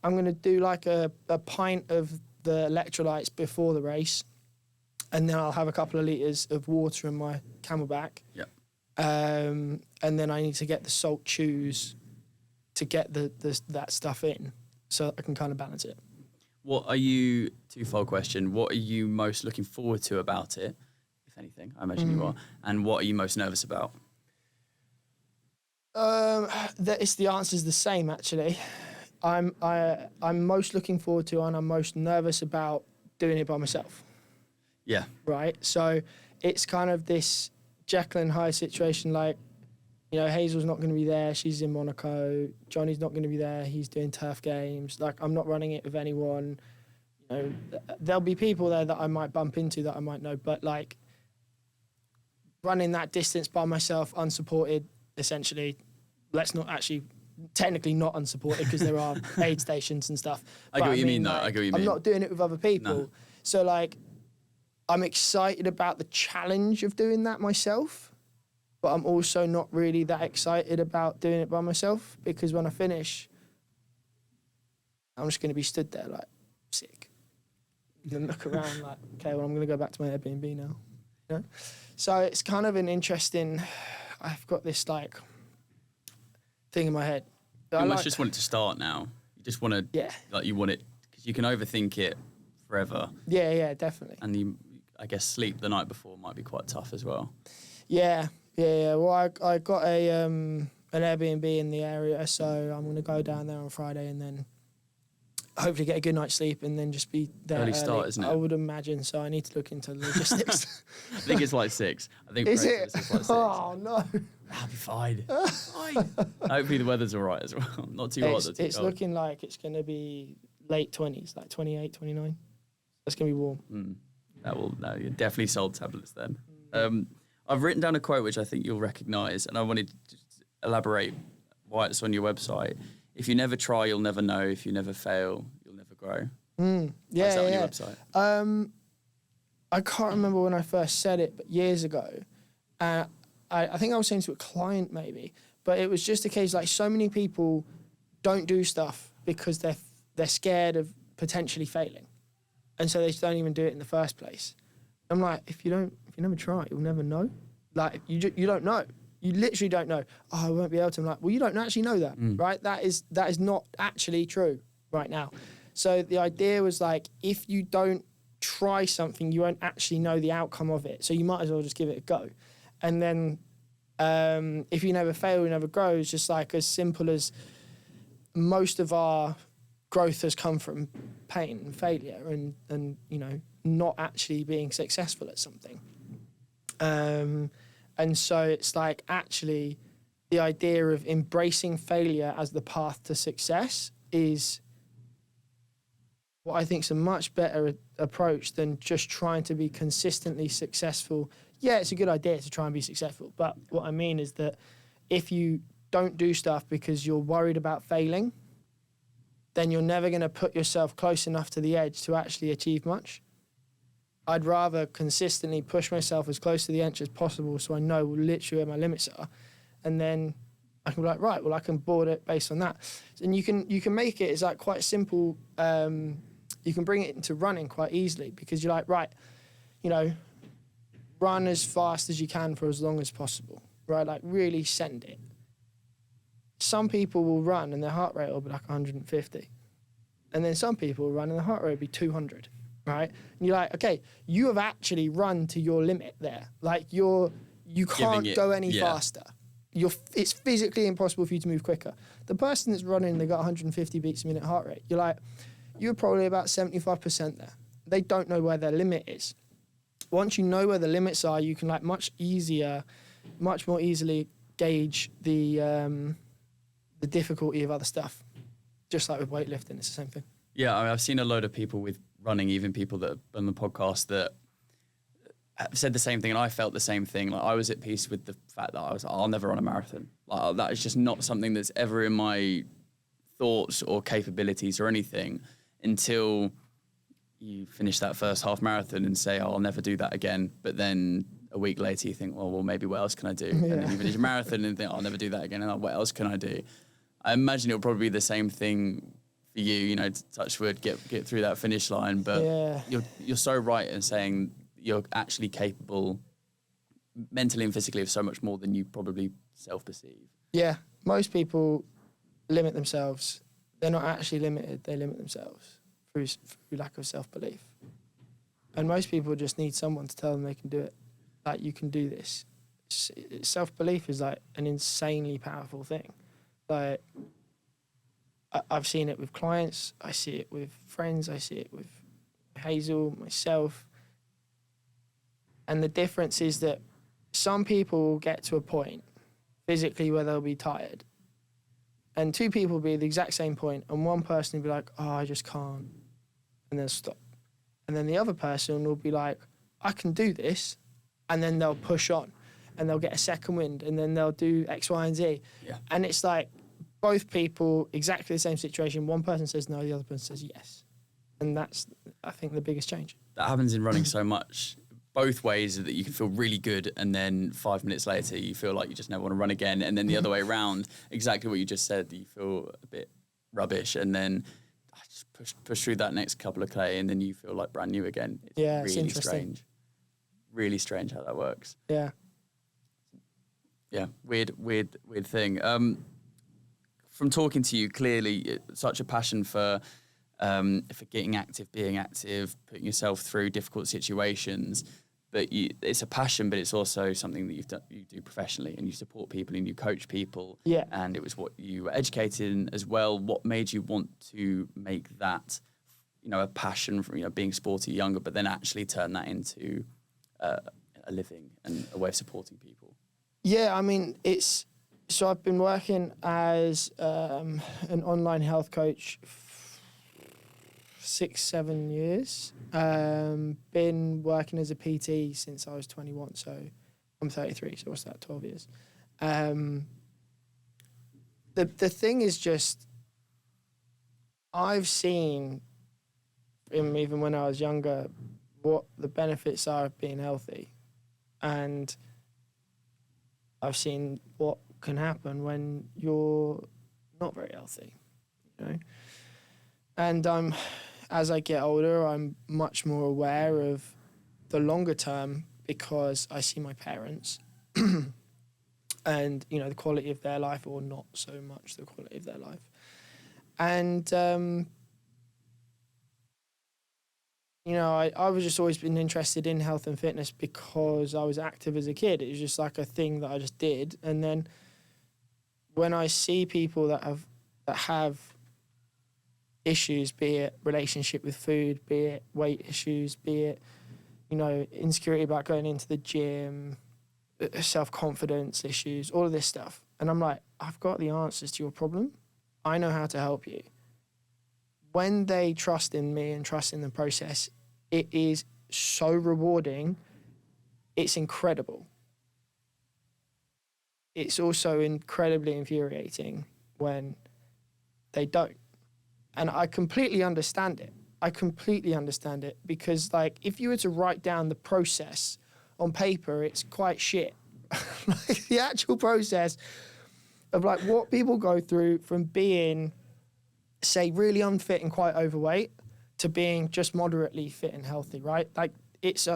I'm going to do like a pint of the electrolytes before the race, and then I'll have a couple of litres of water in my Camelback. Yep. And then I need to get the salt chews to get that stuff in so I can kind of balance it. What are you, twofold question, what are you most looking forward to about it, if anything? I imagine you are. And what are you most nervous about? The answer's the same, actually. I'm most looking forward to and I'm most nervous about doing it by myself. Yeah. Right? So it's kind of this Jekyll and Hyde situation, like, you know, Hazel's not going to be there. She's in Monaco. Johnny's not going to be there. He's doing turf games. Like, I'm not running it with anyone. You know, there'll be people there that I might bump into that I might know. But, like, running that distance by myself, unsupported, essentially, technically not unsupported because there are aid stations and stuff. I get what you mean, though. I get what you mean. I'm not doing it with other people. No. So, like, I'm excited about the challenge of doing that myself. But I'm also not really that excited about doing it by myself because when I finish, I'm just going to be stood there like sick. And then look around like, okay, well, I'm going to go back to my Airbnb now. You know? So it's kind of an interesting, I've got this like thing in my head. You almost just want it to start now. You just want to, like you want it, because you can overthink it forever. Yeah, definitely. And I guess sleep the night before might be quite tough as well. Yeah. Well, I got an Airbnb in the area, so I'm going to go down there on Friday and then hopefully get a good night's sleep and then just be there early start, isn't it? I would imagine, so I need to look into the logistics. I think it's like 6. I think is it? It's like 6. Oh, no. That'll be fine. Hopefully the weather's all right as well. Not too hot. It's looking like it's going to be late 20s, like 28, 29. That's going to be warm. You're definitely sold tablets then. I've written down a quote which I think you'll recognise, and I wanted to elaborate why it's on your website. If you never try, you'll never know. If you never fail, you'll never grow. On your website? I can't remember when I first said it, but years ago. I think I was saying to a client maybe, but it was just a case like so many people don't do stuff because they're scared of potentially failing, and so they just don't even do it in the first place. I'm like, if you never try, you'll never know. Like you don't know. You literally don't know. Oh, I won't be able to. I'm like, well, you don't actually know that, right? That is not actually true right now. So the idea was like, if you don't try something, you won't actually know the outcome of it. So you might as well just give it a go. And then if you never fail, you never grow. It's just like as simple as most of our growth has come from pain and failure and you know, not actually being successful at something. And so it's like actually the idea of embracing failure as the path to success is what I think is a much better approach than just trying to be consistently successful. Yeah, it's a good idea to try and be successful, but what I mean is that if you don't do stuff because you're worried about failing, then you're never going to put yourself close enough to the edge to actually achieve much. I'd rather consistently push myself as close to the edge as possible so I know literally where my limits are. And then I can be like, right, well, I can board it based on that. And you can make it, it's like quite simple. You can bring it into running quite easily because you're like, right, you know, run as fast as you can for as long as possible, right? Like really send it. Some people will run and their heart rate will be like 150. And then some people will run and their heart rate will be 200. Right? And you're like, okay, you have actually run to your limit there. Like you can't go any faster. It's physically impossible for you to move quicker. The person that's running, they got 150 beats a minute heart rate. You're like, you're probably about 75% there. They don't know where their limit is. Once you know where the limits are, you can like much more easily gauge the difficulty of other stuff. Just like with weightlifting, it's the same thing. Yeah, I mean, I've seen a load of people with running, even people that are on the podcast that have said the same thing, and I felt the same thing. Like I was at peace with the fact that I'll never run a marathon. Like that is just not something that's ever in my thoughts or capabilities or anything until you finish that first half marathon and say, oh, I'll never do that again. But then a week later you think, well, maybe what else can I do? Yeah. And then you finish a marathon and think, I'll never do that again. And what else can I do? I imagine it'll probably be the same thing for you, you know, to touch wood, get through that finish line. But you're so right in saying you're actually capable mentally and physically of so much more than you probably self-perceive. Yeah, most people limit themselves. They're not actually limited. They limit themselves through lack of self-belief. And most people just need someone to tell them they can do it. Like, you can do this. Self-belief is like an insanely powerful thing. Like, I've seen it with clients, I see it with friends, I see it with Hazel, myself. And the difference is that some people will get to a point physically where they'll be tired. And two people will be at the exact same point, and one person will be like, oh, I just can't. And they'll stop. And then the other person will be like, I can do this. And then they'll push on and they'll get a second wind and then they'll do X, Y, and Z. Yeah. And it's like, both people, exactly the same situation. One person says no, the other person says yes. And that's, I think, the biggest change. That happens in running so much, both ways, that you can feel really good and then 5 minutes later you feel like you just never want to run again. And then the other way around, exactly what you just said, you feel a bit rubbish and then just push through that next couple of K and then you feel like brand new again. It's really strange. Really strange how that works. Yeah. Yeah, weird thing. From talking to you, clearly, such a passion for getting active, being active, putting yourself through difficult situations. But it's a passion, but it's also something that you do professionally, and you support people and you coach people. Yeah. And it was what you were educated in as well. What made you want to make that, you know, a passion from, you know, being sporty younger, but then actually turn that into a living and a way of supporting people? Yeah, I mean, so I've been working as an online health coach 6-7 years. Been working as a PT since I was 21, so I'm 33, so what's that, 12 years. The thing is just, I've seen, even when I was younger, what the benefits are of being healthy. And I've seen what can happen when you're not very healthy, you know. And as I get older, I'm much more aware of the longer term because I see my parents and, you know, the quality of their life, or not so much the quality of their life. And, you know, I was just always been interested in health and fitness because I was active as a kid. It was just like a thing that I just did. And then when I see people that have issues, be it relationship with food, be it weight issues, be it, you know, insecurity about going into the gym, self-confidence issues, all of this stuff. And I'm like, I've got the answers to your problem. I know how to help you. When they trust in me and trust in the process, it is so rewarding. It's incredible. It's also incredibly infuriating when they don't. And I completely understand it. I completely understand it because, like, if you were to write down the process on paper, it's quite shit. Like, the actual process of, like, what people go through from being, say, really unfit and quite overweight to being just moderately fit and healthy, right? Like, it's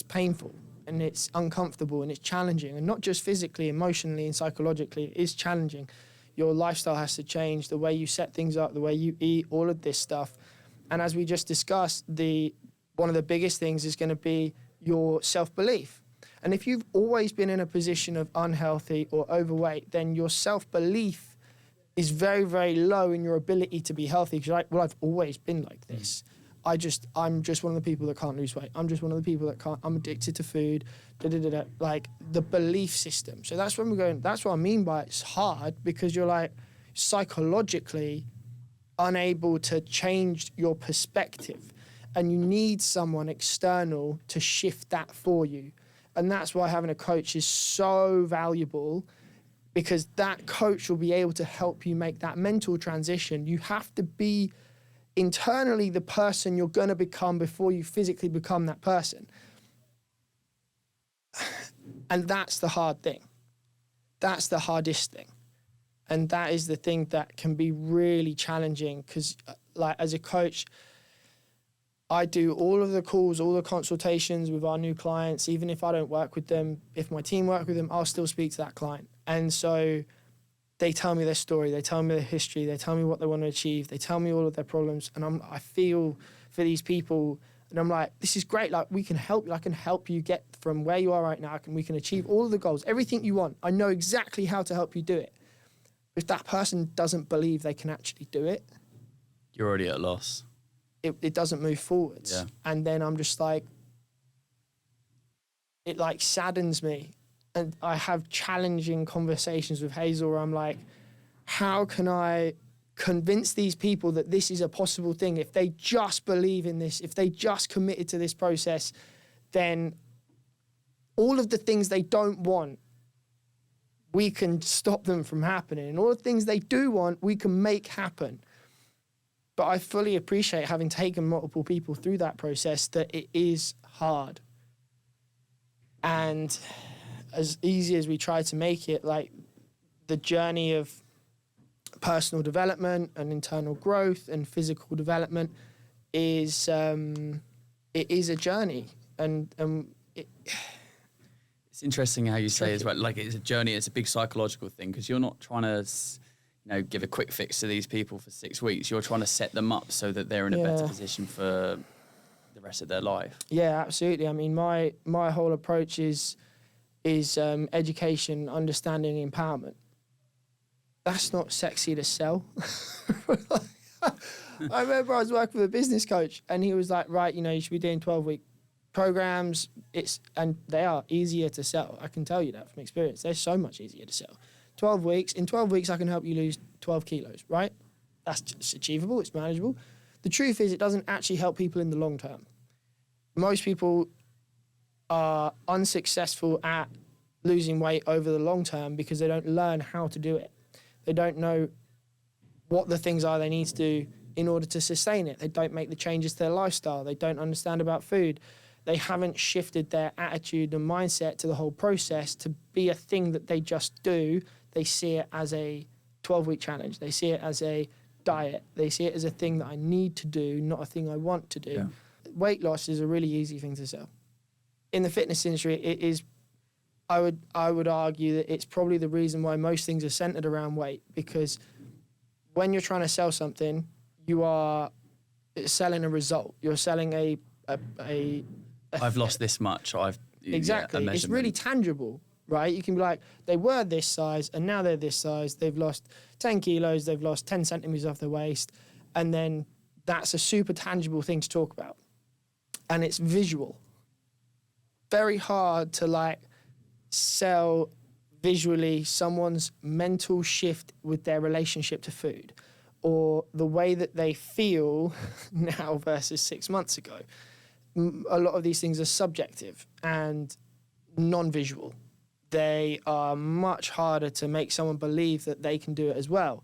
painful and it's uncomfortable and it's challenging, and not just physically, emotionally and psychologically. It is challenging. Your lifestyle has to change, the way you set things up, the way you eat, all of this stuff. And as we just discussed, one of the biggest things is going to be your self-belief. And if you've always been in a position of unhealthy or overweight, then your self-belief is very, very low in your ability to be healthy. Because you're like, well, I've always been like this. I'm just one of the people that can't lose weight. I'm just one of the people that can't, I'm addicted to food, like the belief system. So that's when we're going, that's what I mean by it's hard, because you're like psychologically unable to change your perspective, and you need someone external to shift that for you. And that's why having a coach is so valuable, because that coach will be able to help you make that mental transition. You have to be internally the person you're going to become before you physically become that person. And that's the hard thing. That's the hardest thing. And that is the thing that can be really challenging, because, like, as a coach, I do all of the calls, all the consultations with our new clients. Even if I don't work with them, if my team work with them, I'll still speak to that client. And so they tell me their story, they tell me their history, they tell me what they want to achieve, they tell me all of their problems, and I feel for these people, and I'm like, this is great, like, we can help you, I can help you get from where you are right now, we can achieve all of the goals, everything you want. I know exactly how to help you do it. If that person doesn't believe they can actually do it, you're already at a loss. It doesn't move forwards. Yeah. And then I'm just like, it like saddens me. And I have challenging conversations with Hazel where I'm like, how can I convince these people that this is a possible thing? If they just believe in this, if they just committed to this process, then all of the things they don't want, we can stop them from happening. And all the things they do want, we can make happen. But I fully appreciate, having taken multiple people through that process, that it is hard. And as easy as we try to make it, like, the journey of personal development and internal growth and physical development is, it is a journey. And it's interesting how you say as well, like, it's a journey, it's a big psychological thing, because you're not trying to, you know, give a quick fix to these people for 6 weeks. You're trying to set them up so that they're in a better position for the rest of their life. Yeah, absolutely. I mean, my whole approach is education, understanding, empowerment. That's not sexy to sell. I remember I was working with a business coach, and he was like, right, you know, you should be doing 12-week programs. And they are easier to sell. I can tell you that from experience. They're so much easier to sell. 12 weeks. In 12 weeks, I can help you lose 12 kilos, right? It's achievable. It's manageable. The truth is, it doesn't actually help people in the long term. Most people are unsuccessful at losing weight over the long term because they don't learn how to do it. They don't know what the things are they need to do in order to sustain it. They don't make the changes to their lifestyle. They don't understand about food. they haven't shifted their attitude and mindset to the whole process to be a thing that they just do. They see it as a 12-week challenge. They see it as a diet. They see it as a thing that I need to do, not a thing I want to do. Yeah. Weight loss is a really easy thing to sell. In the fitness industry, it is, I would argue that it's probably the reason why most things are centered around weight, because when you're trying to sell something, you are selling a result. You're selling a I've lost this much. Exactly. Yeah, it's really tangible, right? You can be like, they were this size and now they're this size. They've lost 10 kilos. They've lost 10 centimeters off their waist. And then that's a super tangible thing to talk about. And it's visual. Very hard to like sell visually someone's mental shift with their relationship to food, or the way that they feel now versus 6 months ago. A lot of these things are subjective and non-visual. They are much harder to make someone believe that they can do it as well.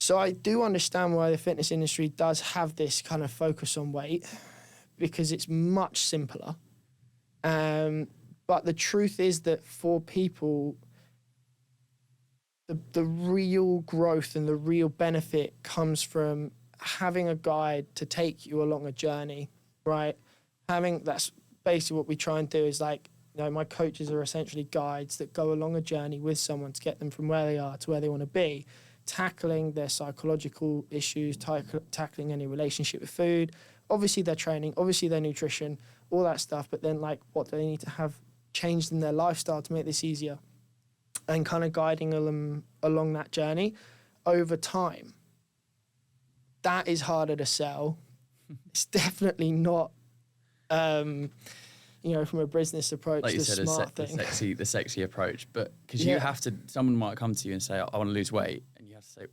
So I do understand why the fitness industry does have this kind of focus on weight, because it's much simpler. But the truth is that for people, the real growth and the real benefit comes from having a guide to take you along a journey, right? That's basically what we try and do, is like, you know, my coaches are essentially guides that go along a journey with someone to get them from where they are to where they want to be, tackling their psychological issues, tackling any relationship with food, obviously their training, obviously their nutrition, all that stuff, but then like what do they need to have changed in their lifestyle to make this easier, and kind of guiding them along that journey over time. That is harder to sell. It's definitely not, from a business approach, like you the said, smart thing. the sexy approach. But because you have to, someone might come to you and say, I want to lose weight. And you have to say,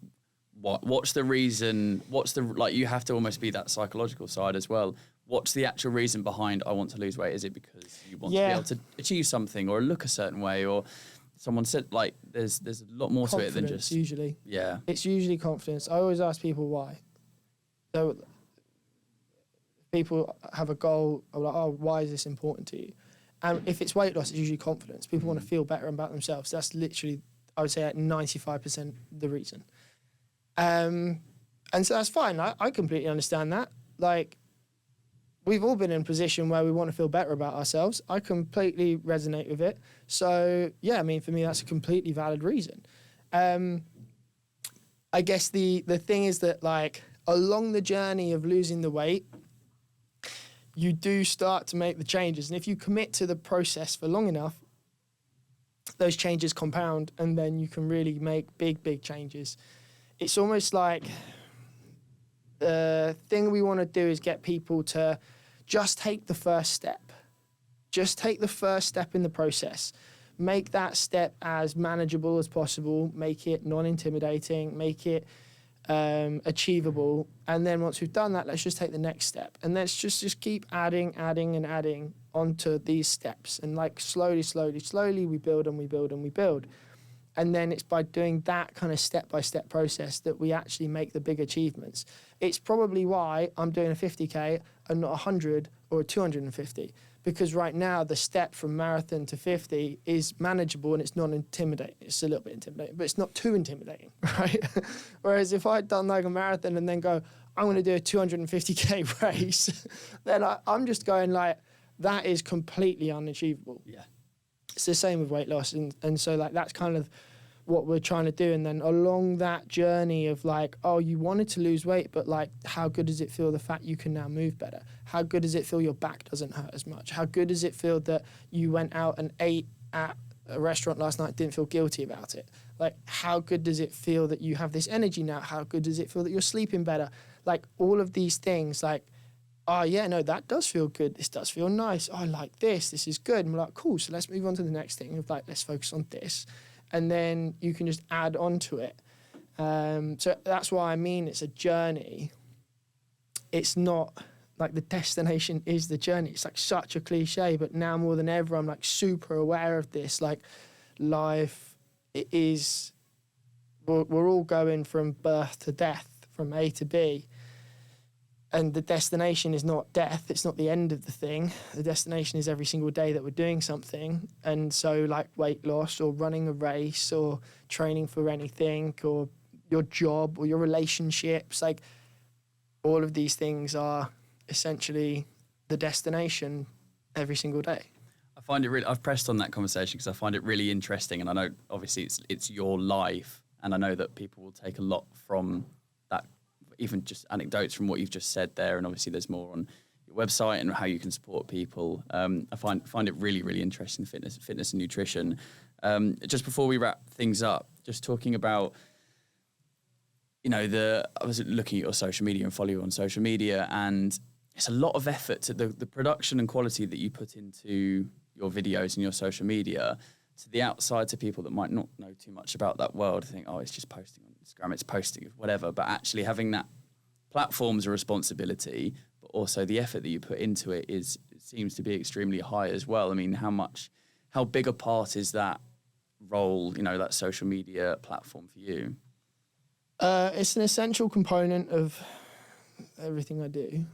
what's the reason? You have to almost be that psychological side as well. What's the actual reason behind I want to lose weight? Is it because you want to be able to achieve something or look a certain way, or someone said, like, there's a lot more to it than just... usually. Yeah. It's usually confidence. I always ask people why. So people have a goal, of like, oh, why is this important to you? And if it's weight loss, it's usually confidence. People want to feel better about themselves. That's literally, I would say, at 95% the reason. And so that's fine. I completely understand that. Like, we've all been in a position where we want to feel better about ourselves. I completely resonate with it. So, yeah, I mean, for me, that's a completely valid reason. I guess the thing is that, like, along the journey of losing the weight, you do start to make the changes. And if you commit to the process for long enough, those changes compound, and then you can really make big, big changes. It's almost like the thing we want to do is get people to just take the first step. Just take the first step in the process. Make that step as manageable as possible. Make it non-intimidating. Make it achievable. And then once we've done that, let's just take the next step. And let's just keep adding onto these steps. And like slowly, we build and we build and we build. And then it's by doing that kind of step-by-step process that we actually make the big achievements. It's probably why I'm doing a 50K and not 100 or a 250. Because right now, the step from marathon to 50 is manageable and it's not intimidating. It's a little bit intimidating, but it's not too intimidating, right? Whereas if I'd done like a marathon and then go, I'm going to do a 250K race, then I'm just going like, that is completely unachievable. Yeah. It's the same with weight loss. And so like that's kind of what we're trying to do. And then along that journey of like, oh, you wanted to lose weight, but like, how good does it feel the fact you can now move better? How good does it feel your back doesn't hurt as much? How good does it feel that you went out and ate at a restaurant last night, didn't feel guilty about it? Like, how good does it feel that you have this energy now? How good does it feel that you're sleeping better? Like all of these things, like, oh yeah, no, that does feel good. This does feel nice. Oh, I like this. This is good. And we're like, cool. So let's move on to the next thing of like, let's focus on this. And then you can just add on to it. So that's why I mean it's a journey. It's not like the destination is the journey. It's like such a cliche, but now more than ever, I'm like super aware of this. Like life, it is, we're all going from birth to death, from A to B. And the destination is not death. It's not the end of the thing. The destination is every single day that we're doing something. And so like weight loss or running a race or training for anything or your job or your relationships, like all of these things are essentially the destination every single day. I find it really, I've pressed on that conversation because I find it really interesting, and I know obviously it's your life, and I know that people will take a lot from that, even just anecdotes from what you've just said there, and obviously there's more on your website and how you can support people. I find it really, really interesting, fitness and nutrition. Just before we wrap things up, just talking about, you know, I was looking at your social media and follow you on social media, and it's a lot of effort to the production and quality that you put into your videos and your social media. To the outside, to people that might not know too much about that world, think, oh, it's just posting on Instagram, it's posting whatever. But actually having that platform's a responsibility, but also the effort that you put into it seems to be extremely high as well. I mean, how big a part is that role, you know, that social media platform for you? It's an essential component of everything I do.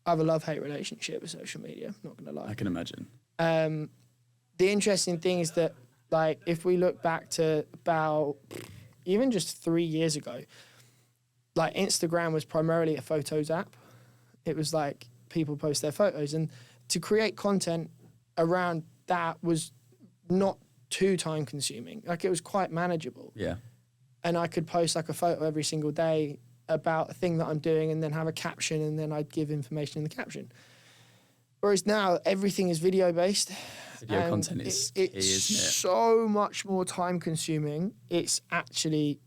I have a love-hate relationship with social media, not going to lie. I can imagine. The interesting thing is that, like, if we look back to about even just 3 years ago, like Instagram was primarily a photos app. It was like people post their photos, and to create content around that was not too time consuming. Like, it was quite manageable. Yeah. And I could post like a photo every single day about a thing that I'm doing and then have a caption, and then I'd give information in the caption. Whereas now everything is video based. Video content is key, isn't it? So much more time consuming. It's actually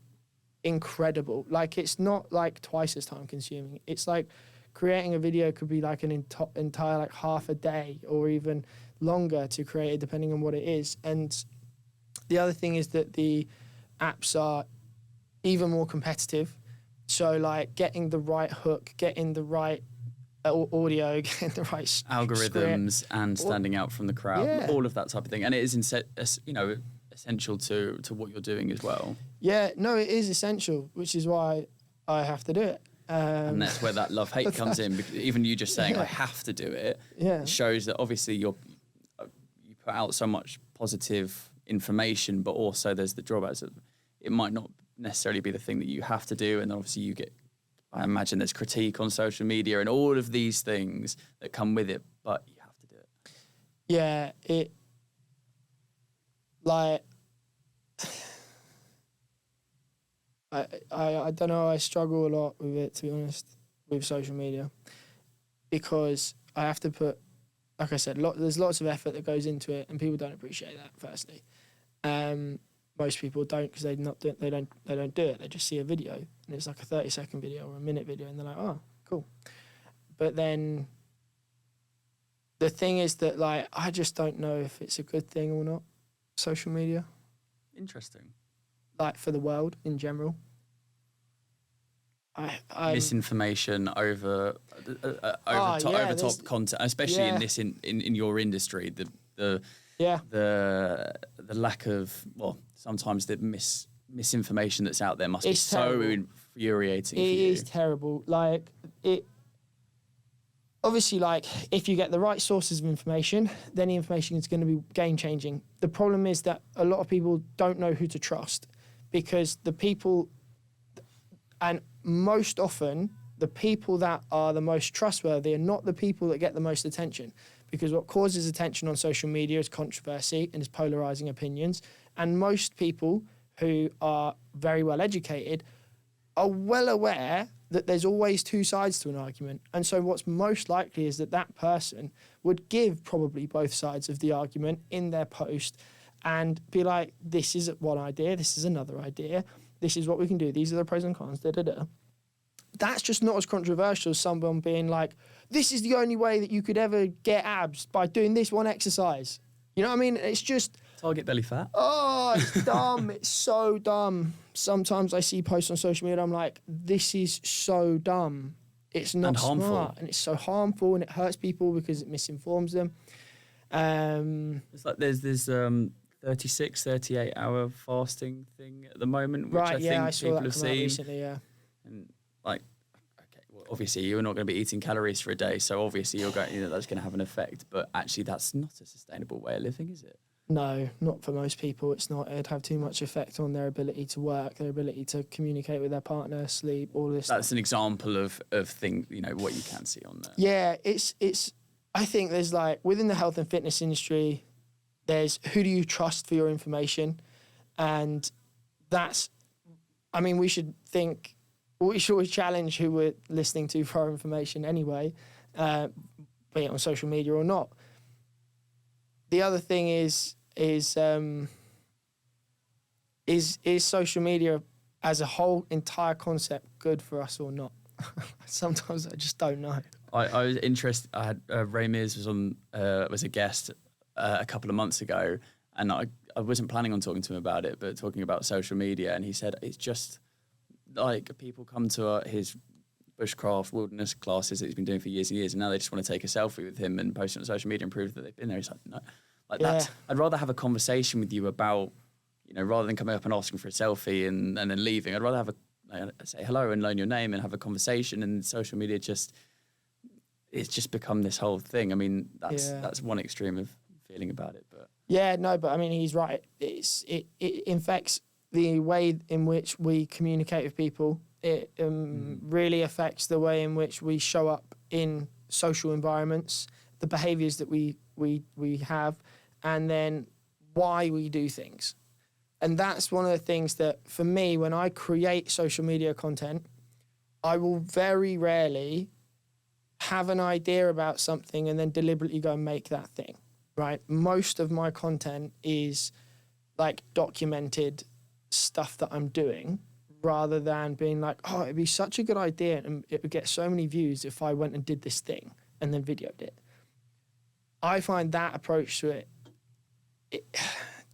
incredible. Like, it's not like twice as time consuming. It's like creating a video could be like an entire like half a day or even longer to create it, depending on what it is. And the other thing is that the apps are even more competitive. So like getting the right hook, getting the right audio, getting the right algorithms script, and standing out from the crowd, Yeah. all of that type of thing. And it is, essential to what you're doing as well. Yeah, no, it is essential, which is why I have to do it. And that's where that love-hate comes in. Because even you just saying, I have to do it, shows that obviously you put out so much positive information, but also there's the drawbacks that it might not necessarily be the thing that you have to do. And then obviously you get, I imagine there's critique on social media and all of these things that come with it, but you have to do it. Yeah, I don't know, I struggle a lot with it, to be honest, with social media, because I have to put, like I said, there's lots of effort that goes into it, and people don't appreciate that, firstly. Most people don't, because they don't do it. They just see a video, and it's like a 30-second video or a minute video, and they're like, oh, cool. But then the thing is that, like, I just don't know if it's a good thing or not, social media. Interesting. Like, for the world in general. Misinformation over top content, especially in this in your industry. The lack of, well, sometimes the misinformation that's out there must be so infuriating. It is terrible. Like, it. Obviously, like, if you get the right sources of information, then the information is going to be game changing. The problem is that a lot of people don't know who to trust, because the people, and most often, the people that are the most trustworthy are not the people that get the most attention. Because what causes attention on social media is controversy and is polarizing opinions. And most people who are very well educated are well aware that there's always two sides to an argument. And so what's most likely is that that person would give probably both sides of the argument in their post and be like, this is one idea, this is another idea, this is what we can do, these are the pros and cons, da-da-da. That's just not as controversial as someone being like, this is the only way that you could ever get abs, by doing this one exercise. You know what I mean? It's just... Target belly fat. Oh, it's dumb. It's so dumb. Sometimes I see posts on social media and I'm like, this is so dumb. It's not smart. And it's so harmful, and it hurts people because it misinforms them. It's like there's this 36, 38-hour fasting thing at the moment, which I think I saw people that have come out seen. recently, yeah. And like, okay, well, obviously you're not going to be eating calories for a day, so obviously that's going to have an effect. But actually, that's not a sustainable way of living, is it? No, not for most people. It's not. It'd have too much effect on their ability to work, their ability to communicate with their partner, sleep, all this. That's an example of thing, what you can see on there. Yeah, it's. I think there's like within the health and fitness industry, there's who do you trust for your information, and that's. I mean, we should always challenge who we're listening to for our information anyway, be it on social media or not. The other thing is social media as a whole entire concept good for us or not? Sometimes I just don't know. I was interested. I had Ray Mears was a guest a couple of months ago, and I wasn't planning on talking to him about it, but talking about social media, and he said it's just like people come to his bushcraft wilderness classes that he's been doing for years and years, and now they just want to take a selfie with him and post it on social media and prove that they've been there. He's like, no, that's. I'd rather have a conversation with you about, rather than coming up and asking for a selfie and then leaving. I'd rather have say hello and learn your name and have a conversation. And social media it's just become this whole thing. I mean, that's one extreme of feeling about it, but but I mean, he's right. It infects the way in which we communicate with people. It really affects the way in which we show up in social environments, the behaviours that we have, and then why we do things. And that's one of the things that, for me, when I create social media content, I will very rarely have an idea about something and then deliberately go and make that thing, right? Most of my content is like documented stuff that I'm doing, rather than being like, oh, it'd be such a good idea and it would get so many views if I went and did this thing and then videoed it. I find that approach to it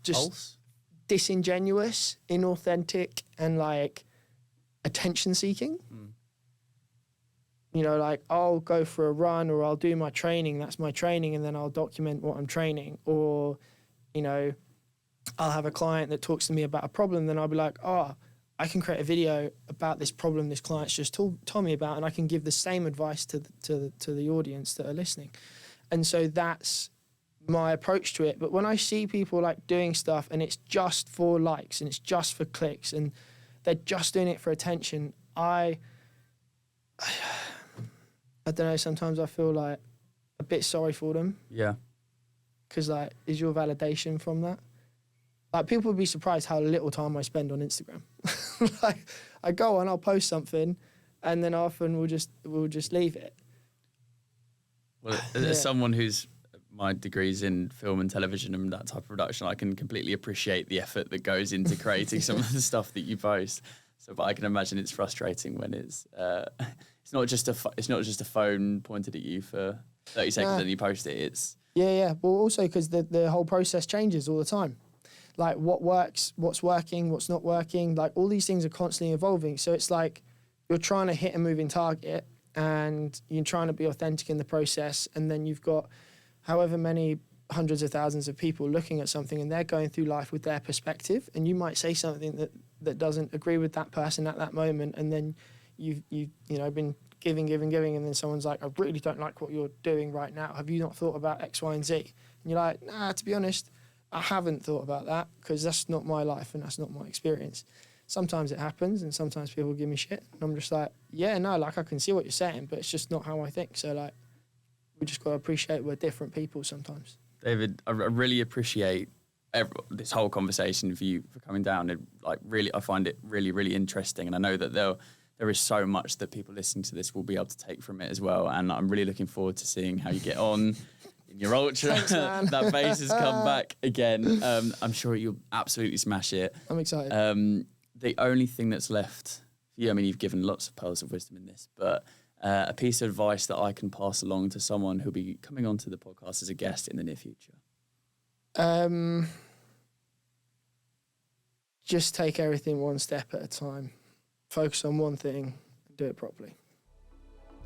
just False? Disingenuous, inauthentic, and like attention seeking. Like I'll go for a run or I'll do my training, that's my training, and then I'll document what I'm training. Or, I'll have a client that talks to me about a problem, then I'll be like, oh, I can create a video about this problem this client's just told me about, and I can give the same advice to the audience that are listening. And so that's my approach to it. But when I see people like doing stuff and it's just for likes and it's just for clicks and they're just doing it for attention, I don't know, sometimes I feel like a bit sorry for them. Yeah. Because like, is your validation from that? Like, people would be surprised how little time I spend on Instagram. Like, I go on, I'll post something, and then often we'll just leave it. Well, as someone who's my degree's in film and television and that type of production, I can completely appreciate the effort that goes into creating some of the stuff that you post. But I can imagine it's frustrating when it's not just a phone pointed at you for 30 seconds and you post it. It's yeah. Well, also because the whole process changes all the time. Like what works, what's working, what's not working. Like all these things are constantly evolving. So it's like you're trying to hit a moving target and you're trying to be authentic in the process. And then you've got however many hundreds of thousands of people looking at something and they're going through life with their perspective. And you might say something that doesn't agree with that person at that moment. And then you've been giving. And then someone's like, I really don't like what you're doing right now. Have you not thought about X, Y, and Z? And you're like, nah, to be honest, I haven't thought about that because that's not my life and that's not my experience. Sometimes it happens and sometimes people give me shit. And I'm just like, yeah, no, like I can see what you're saying, but it's just not how I think. So like, we just got to appreciate we're different people sometimes. David, I really appreciate this whole conversation with you for coming down. I find it really, really interesting. And I know that there is so much that people listening to this will be able to take from it as well. And I'm really looking forward to seeing how you get on in your ultra. Thanks, man. That base has come back again. I'm sure you'll absolutely smash it. I'm excited. The only thing that's left for you, I mean, you've given lots of pearls of wisdom in this, but a piece of advice that I can pass along to someone who'll be coming onto the podcast as a guest in the near future. Just take everything one step at a time. Focus on one thing and do it properly.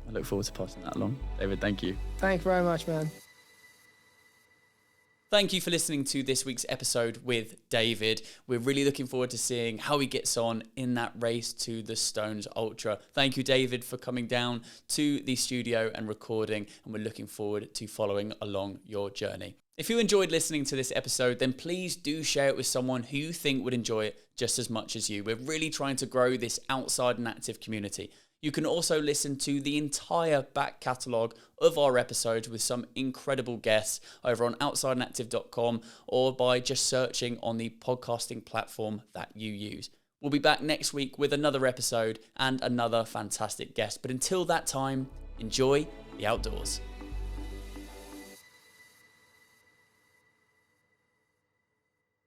I look forward to passing that along. David, thank you. Thank you very much, man. Thank you for listening to this week's episode with David. We're really looking forward to seeing how he gets on in that race to the Stones Ultra. Thank you, David, for coming down to the studio and recording, and we're looking forward to following along your journey. If you enjoyed listening to this episode, then please do share it with someone who you think would enjoy it just as much as you. We're really trying to grow this outside and active community. You can also listen to the entire back catalogue of our episodes with some incredible guests over on outsideandactive.com or by just searching on the podcasting platform that you use. We'll be back next week with another episode and another fantastic guest. But until that time, enjoy the outdoors.